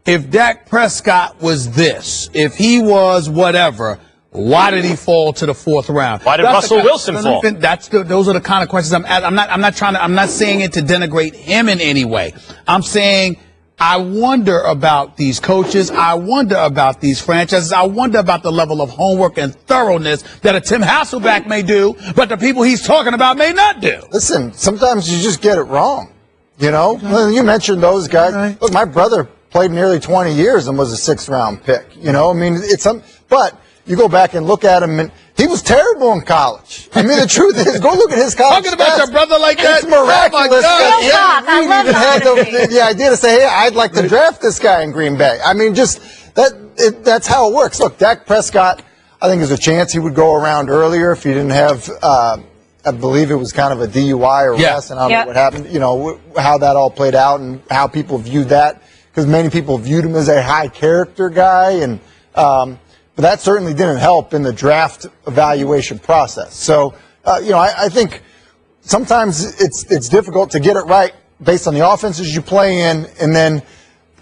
if Dak Prescott was this, if he was whatever, why did he fall to the 4th round? Why did Russell Wilson fall? Those are the kind of questions I'm not saying it to denigrate him in any way. I'm saying I wonder about these coaches. I wonder about these franchises. I wonder about the level of homework and thoroughness that a Tim Hasselbeck may do, but the people he's talking about may not do. Listen, sometimes you just get it wrong. You mentioned those guys. Right. Look, my brother played nearly 20 years and was a 6th round pick. But you go back and look at him, and he was terrible in college. The truth is, go look at his college Talking about your brother like that? It's miraculous. I love the idea to say, hey, I'd like to draft this guy in Green Bay. That's how it works. Look, Dak Prescott, I think there's a chance he would go around earlier if he didn't have, I believe it was kind of a DUI arrest, and I don't know what happened, how that all played out and how people viewed that, because many people viewed him as a high character guy, and but that certainly didn't help in the draft evaluation process. So, I think sometimes it's difficult to get it right based on the offenses you play in, and then,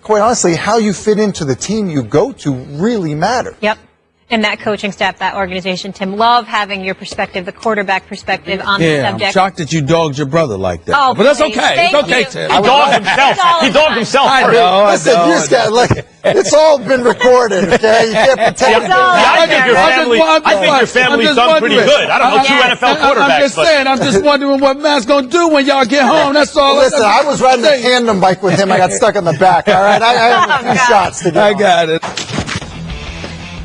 quite honestly, how you fit into the team you go to really matters. Yep. And that coaching staff, that organization, Tim, love having your perspective, the quarterback perspective on the subject. I'm shocked that you dogged your brother like that. Oh, but that's okay. It's okay, Tim. He dogged himself. He dogged himself. It's all been recorded, okay? You can't pretend. I think your family's done pretty good. I don't know 2 NFL quarterbacks. I'm just wondering what Matt's going to do when y'all get home. That's all. Listen, I was riding a tandem bike with him. I got stuck in the back, all right? I had a few shots to get I got it.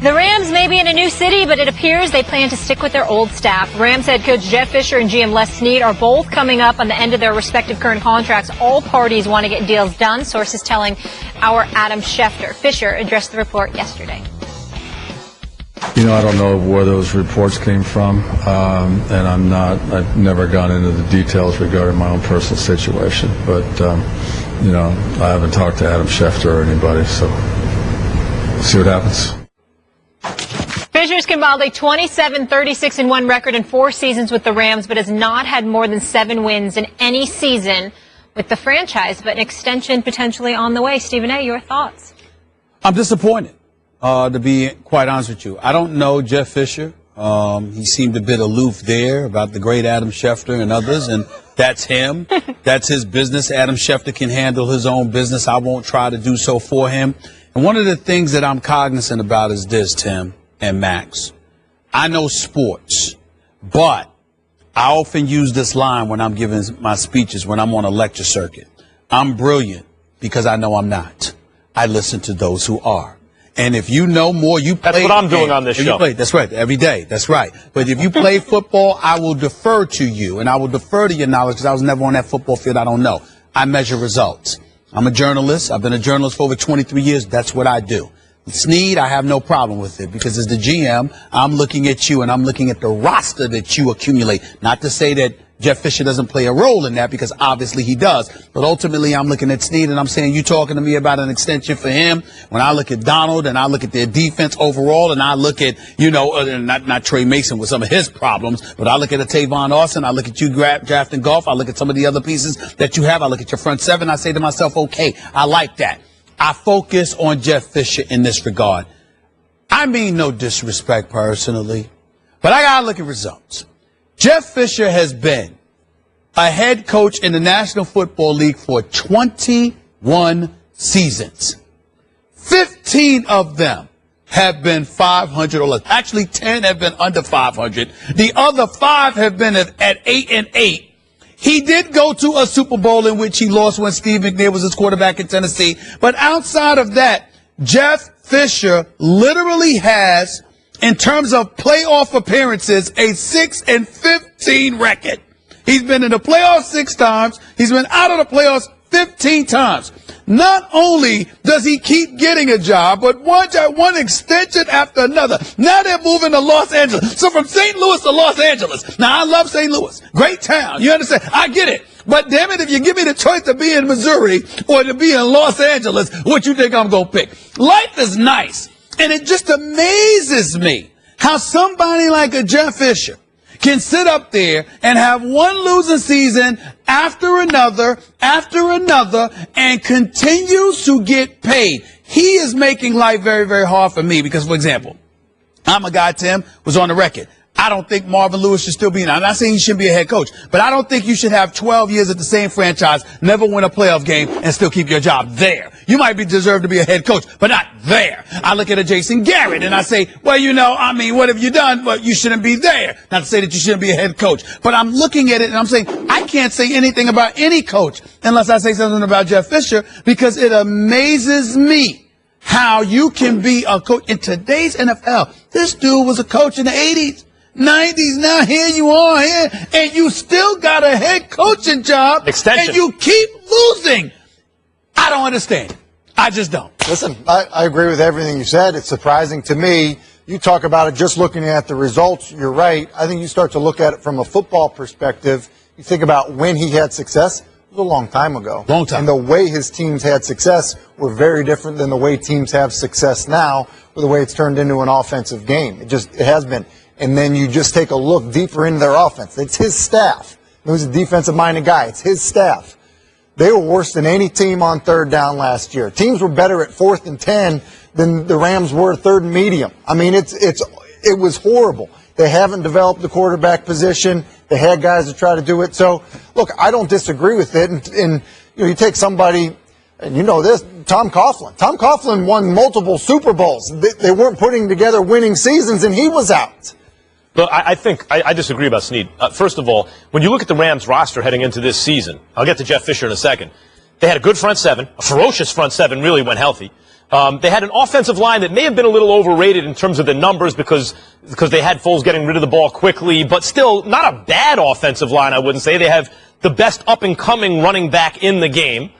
The Rams may be in a new city, but it appears they plan to stick with their old staff. Rams head coach Jeff Fisher and GM Les Snead are both coming up on the end of their respective current contracts. All parties want to get deals done, sources telling our Adam Schefter. Fisher addressed the report yesterday. I don't know where those reports came from, and I've never gone into the details regarding my own personal situation, but, I haven't talked to Adam Schefter or anybody, so we'll see what happens. Fisher's compiled a 27-36-1 record in 4 seasons with the Rams, but has not had more than 7 wins in any season with the franchise, but an extension potentially on the way. Stephen A., your thoughts? I'm disappointed, to be quite honest with you. I don't know Jeff Fisher. He seemed a bit aloof there about the great Adam Schefter and others, and that's him. That's his business. Adam Schefter can handle his own business. I won't try to do so for him. And one of the things that I'm cognizant about is this, Tim and Max. I know sports, but I often use this line when I'm giving my speeches, when I'm on a lecture circuit. I'm brilliant because I know I'm not. I listen to those who are. And if you know more, you play. That's what I'm doing on this show. That's right. Every day. That's right. But if you play football, I will defer to you, and I will defer to your knowledge because I was never on that football field. I don't know. I measure results. I'm a journalist. I've been a journalist for over 23 years. That's what I do. Snead, I have no problem with it because as the GM, I'm looking at you and I'm looking at the roster that you accumulate. Not to say that Jeff Fisher doesn't play a role in that because obviously he does. But ultimately, I'm looking at Snead and I'm saying, you talking to me about an extension for him? When I look at Donald and I look at their defense overall and I look at, not Trey Mason with some of his problems, but I look at a Tavon Austin, I look at you drafting Goff, I look at some of the other pieces that you have, I look at your front seven, I say to myself, okay, I like that. I focus on Jeff Fisher in this regard. I mean no disrespect personally, but I got to look at results. Jeff Fisher has been a head coach in the National Football League for 21 seasons. 15 of them have been 500 or less. Actually, 10 have been under 500. The other 5 have been at 8-8. He did go to a Super Bowl in which he lost when Steve McNair was his quarterback in Tennessee. But outside of that, Jeff Fisher literally has, in terms of playoff appearances, a 6-15 record. He's been in the playoffs 6 times. He's been out of the playoffs 15 times. Not only does he keep getting a job, but one extension after another. Now they're moving to Los Angeles. So from St. Louis to Los Angeles. Now, I love St. Louis. Great town. You understand? I get it. But damn it, if you give me the choice to be in Missouri or to be in Los Angeles, what you think I'm going to pick? Life is nice. And it just amazes me how somebody like a Jeff Fisher can sit up there and have one losing season after another, and continues to get paid. He is making life very, very hard for me because, for example, I'm a guy, Tim, was on the record. I don't think Marvin Lewis should still be in. I'm not saying he shouldn't be a head coach, but I don't think you should have 12 years at the same franchise, never win a playoff game, and still keep your job there. You might deserve to be a head coach, but not there. I look at a Jason Garrett and I say, well, what have you done? Well, you shouldn't be there. Not to say that you shouldn't be a head coach, but I'm looking at it and I'm saying, I can't say anything about any coach unless I say something about Jeff Fisher, because it amazes me how you can be a coach in today's NFL. This dude was a coach in the 80s. 90s, now here you are here, and you still got a head coaching job, extension, and you keep losing. I don't understand. I just don't. Listen, I agree with everything you said. It's surprising to me. You talk about it just looking at the results. You're right. I think you start to look at it from a football perspective. You think about when he had success. It was a long time ago. Long time. And the way his teams had success were very different than the way teams have success now, or the way it's turned into an offensive game. It has been. And then you just take a look deeper into their offense. It's his staff. He was a defensive-minded guy. It's his staff. They were worse than any team on third down last year. Teams were better at 4th and 10 than the Rams were 3rd and medium. I mean, it was horrible. They haven't developed the quarterback position. They had guys to try to do it. So, look, I don't disagree with it. And you take somebody, and you know this, Tom Coughlin. Tom Coughlin won multiple Super Bowls. They weren't putting together winning seasons, and he was out. But I think I disagree about Snead. First of all, when you look at the Rams roster heading into this season, I'll get to Jeff Fisher in a second. They had a good front seven, a ferocious front seven, really when healthy. They had an offensive line that may have been a little overrated in terms of the numbers because they had Foles getting rid of the ball quickly, but still not a bad offensive line, I wouldn't say. They have the best up-and-coming running back in the game.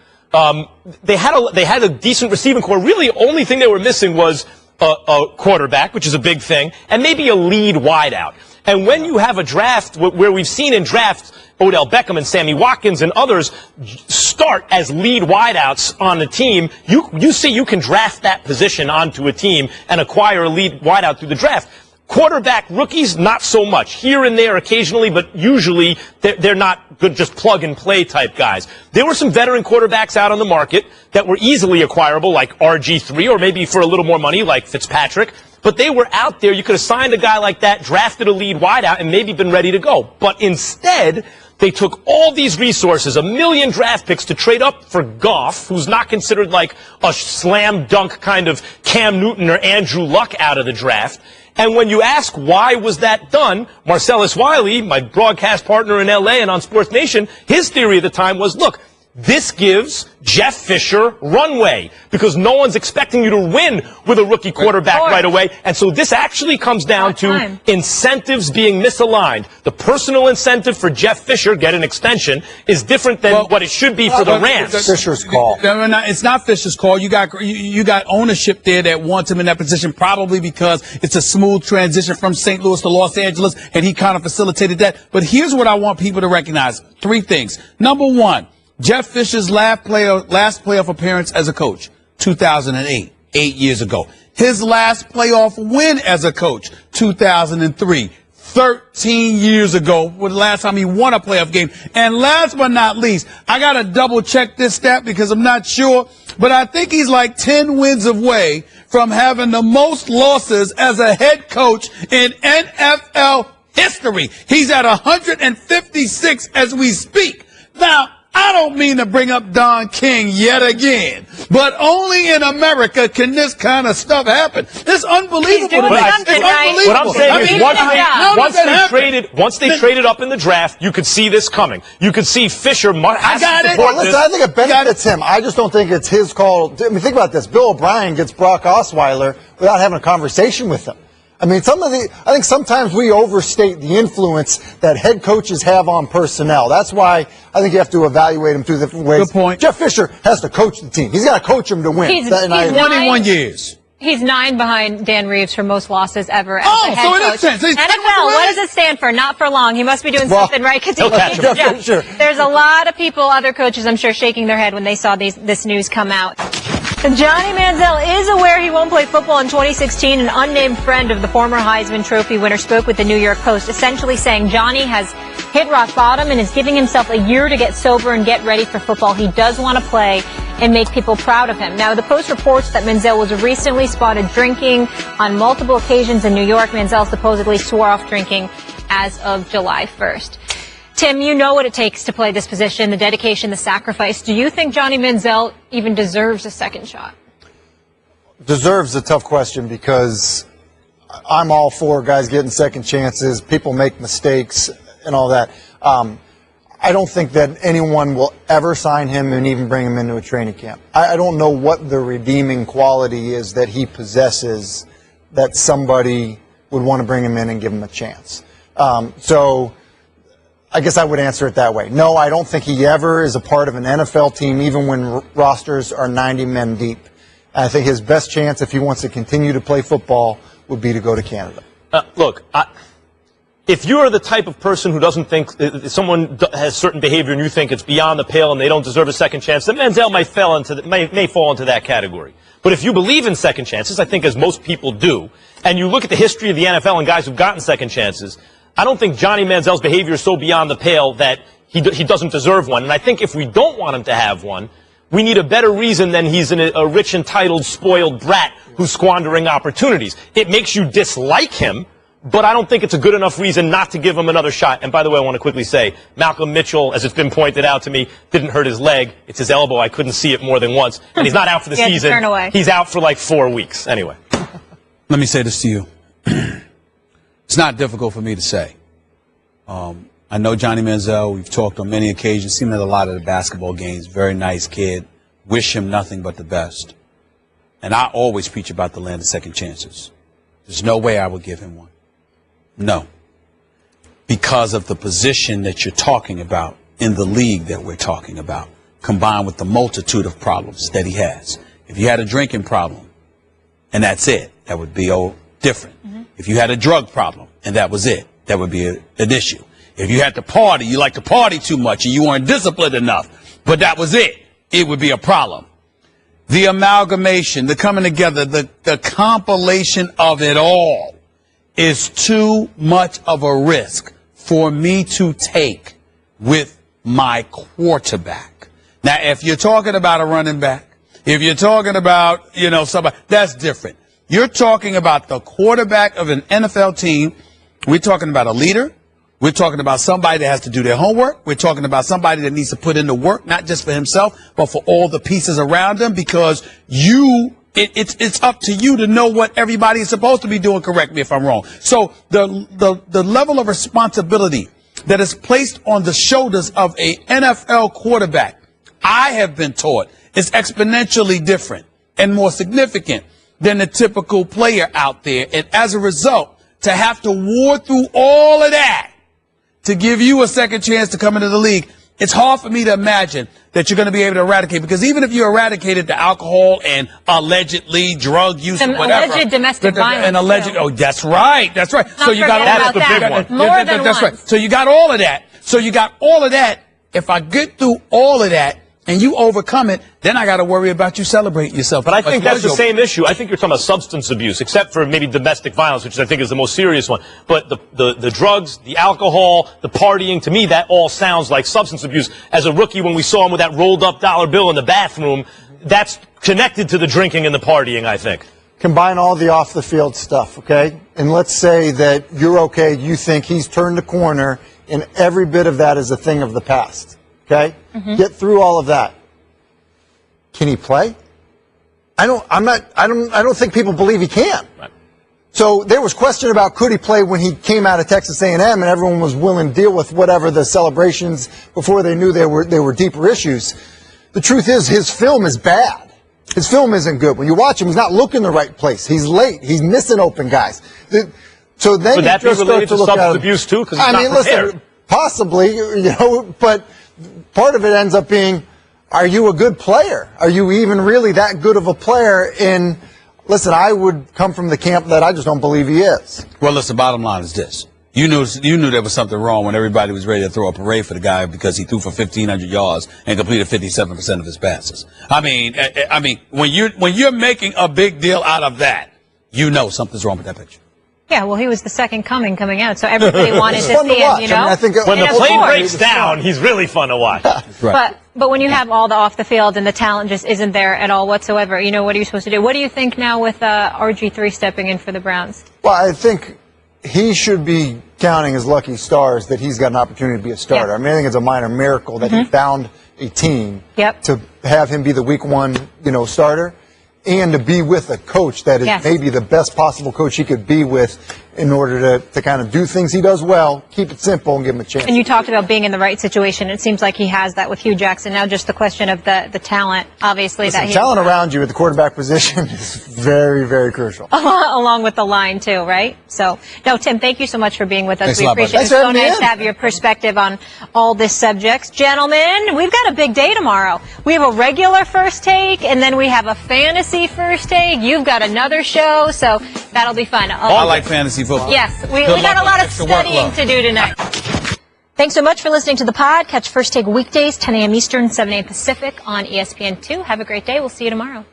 They had a decent receiving core. Really, only thing they were missing was a quarterback, which is a big thing, and maybe a lead wideout. And when you have a draft where we've seen in drafts Odell Beckham and Sammy Watkins and others start as lead wideouts on the team, you see you can draft that position onto a team and acquire a lead wideout through the draft. Quarterback rookies, not so much. Here and there occasionally, but usually they're not good, just plug-and-play type guys. There were some veteran quarterbacks out on the market that were easily acquirable, like RG3, or maybe for a little more money, like Fitzpatrick. But they were out there. You could have signed a guy like that, drafted a lead wideout, and maybe been ready to go. But instead, they took all these resources, 1 million draft picks, to trade up for Goff, who's not considered like a slam dunk kind of Cam Newton or Andrew Luck out of the draft. And when you ask why was that done, Marcellus Wiley, my broadcast partner in L.A. and on Sports Nation, his theory at the time was, look, This gives Jeff Fisher runway because no one's expecting you to win with a rookie quarterback right away. And so this actually comes down to incentives being misaligned. The personal incentive for Jeff Fisher, get an extension, is different than what it should be for the Rams. Fisher's call. No, it's not Fisher's call. You got ownership there that wants him in that position, probably because it's a smooth transition from St. Louis to Los Angeles, and he kind of facilitated that. But here's what I want people to recognize. 3 things. Number one, Jeff Fisher's last playoff appearance as a coach, 2008, 8 years ago. His last playoff win as a coach, 2003, 13 years ago, was the last time he won a playoff game. And last but not least, I got to double check this stat because I'm not sure, but I think he's like 10 wins away from having the most losses as a head coach in NFL history. He's at 156 as we speak. Now, I don't mean to bring up Don King yet again, but only in America can this kind of stuff happen. It's unbelievable. It's unbelievable. What I'm saying is once they traded up in the draft, you could see this coming. You could see Fisher has to support this. Listen, I think it benefits him. I just don't think it's his call. I mean, think about this. Bill O'Brien gets Brock Osweiler without having a conversation with him. I mean, I think sometimes we overstate the influence that head coaches have on personnel. That's why I think you have to evaluate them through different ways. Good point. Jeff Fisher has to coach the team. He's got to coach them to win. He's 21 years. He's 9 behind Dan Reeves for most losses ever as a head so coach. in that sense, NFL, what does it stand for? Not for long. He must be doing something right because there's a lot of people, other coaches, I'm sure, shaking their head when they saw this news come out. Johnny Manziel is aware he won't play football in 2016. An unnamed friend of the former Heisman Trophy winner spoke with the New York Post, essentially saying Johnny has hit rock bottom and is giving himself a year to get sober and get ready for football. He does want to play and make people proud of him. Now, the Post reports that Manziel was recently spotted drinking on multiple occasions in New York. Manziel supposedly swore off drinking as of July 1st. Tim, you know what it takes to play this position, the dedication, the sacrifice. Do you think Johnny Manziel even deserves a second shot? Deserves a tough question because I'm all for guys getting second chances. People make mistakes and all that. I don't think that anyone will ever sign him and even bring him into a training camp. I don't know what the redeeming quality is that he possesses that somebody would want to bring him in and give him a chance. So I guess I would answer it that way. No, I don't think he ever is a part of an NFL team, even when rosters are 90 men deep. I think his best chance, if he wants to continue to play football, would be to go to Canada. Look, if you are the type of person who doesn't think someone has certain behavior and you think it's beyond the pale and they don't deserve a second chance, then Manziel may fall into that category. But if you believe in second chances, I think as most people do, and you look at the history of the NFL and guys who've gotten second chances, I don't think Johnny Manziel's behavior is so beyond the pale that he doesn't deserve one. And I think if we don't want him to have one, we need a better reason than he's a rich, entitled, spoiled brat who's squandering opportunities. It makes you dislike him, but I don't think it's a good enough reason not to give him another shot. And by the way, I want to quickly say, Malcolm Mitchell, as it's been pointed out to me, didn't hurt his leg. It's his elbow. I couldn't see it more than once. And he's not out for the season. Turn away. He's out for like 4 weeks. Anyway. Let me say this to you. It's not difficult for me to say. I know Johnny Manziel. We've talked on many occasions. Seen him at a lot of the basketball games. Very nice kid. Wish him nothing but the best. And I always preach about the land of second chances. There's no way I would give him one. No. Because of the position that you're talking about in the league that we're talking about, combined with the multitude of problems that he has. If you had a drinking problem, and that's it, that would be different. Mm-hmm. If you had a drug problem, and that was it, that would be an issue. If you had to party, you like to party too much, and you weren't disciplined enough, but that was it, it would be a problem. The amalgamation, the coming together, the compilation of it all is too much of a risk for me to take with my quarterback. Now, if you're talking about a running back, if you're talking about, somebody, that's different. You're talking about the quarterback of an NFL team. We're talking about a leader. We're talking about somebody that has to do their homework. We're talking about somebody that needs to put in the work, not just for himself, but for all the pieces around him, because it's up to you to know what everybody is supposed to be doing. Correct me if I'm wrong. So the level of responsibility that is placed on the shoulders of a NFL quarterback, I have been taught is exponentially different and more significant than the typical player out there. And as a result, to have to war through all of that to give you a second chance to come into the league, it's hard for me to imagine that you're going to be able to eradicate, because even if you eradicated the alcohol and allegedly drug use or whatever. Alleged domestic violence. And alleged, too. oh, that's right. That's right. So you got all That's the big one. More than that's once. right. So you got all of that. So you got all of that. If I get through all of that and you overcome it, then I got to worry about you celebrating yourself. But I think that's the same issue. I think you're talking about substance abuse, except for maybe domestic violence, which I think is the most serious one. But the drugs, the alcohol, the partying, to me, that all sounds like substance abuse. As a rookie, when we saw him with that rolled up dollar bill in the bathroom, that's connected to the drinking and the partying, I think. Combine all the off the field stuff, okay? And let's say that you're okay, you think he's turned the corner, and every bit of that is a thing of the past, okay? Get through all of that. Can he play? I don't think people believe he can. Right. So there was question about could he play when he came out of Texas A&M, and everyone was willing to deal with whatever the celebrations before they knew there were deeper issues. The truth is his film is bad. His film isn't good. When you watch him, he's not looking the right place. He's late. He's missing open guys. So then Would that be related to substance abuse too? Because I mean, listen, possibly, but part of it ends up being, are you a good player? Are you even really that good of a player? And listen, I would come from the camp that I just don't believe he is. Well, listen, bottom line is this. You knew there was something wrong when everybody was ready to throw a parade for the guy because he threw for 1,500 yards and completed 57% of his passes. I mean, when you're making a big deal out of that, you know something's wrong with that picture. Yeah, well, he was the second coming out, so everybody wanted to see him, you know? I mean, I think when the plane course. breaks down, he's really fun to watch. Right. But when you have all the off the field and the talent just isn't there at all whatsoever, you know, what are you supposed to do? What do you think now with RG3 stepping in for the Browns? Well, I think he should be counting his lucky stars that he's got an opportunity to be a starter. Yeah. I mean, I think it's a minor miracle that he found a team to have him be the week one, starter, and to be with a coach that is maybe the best possible coach he could be with in order to kind of do things he does well, keep it simple, and give him a chance. And you talked about being in the right situation. It seems like he has that with Hugh Jackson. Now just the question of the talent, obviously. Listen, talent around you at the quarterback position is very, very crucial. Along with the line, too, right? So, no, Tim, thank you so much for being with us. Thanks We appreciate it. It's so nice to have your perspective on all this subjects. Gentlemen, we've got a big day tomorrow. We have a regular first take, and then we have a fantasy first take. You've got another show, so that'll be fun. I like fantasy football. Yes, we got a lot of studying to do tonight. Thanks so much for listening to the pod. Catch First Take weekdays, 10 a.m. Eastern, 7 a.m. Pacific on ESPN2. Have a great day. We'll see you tomorrow.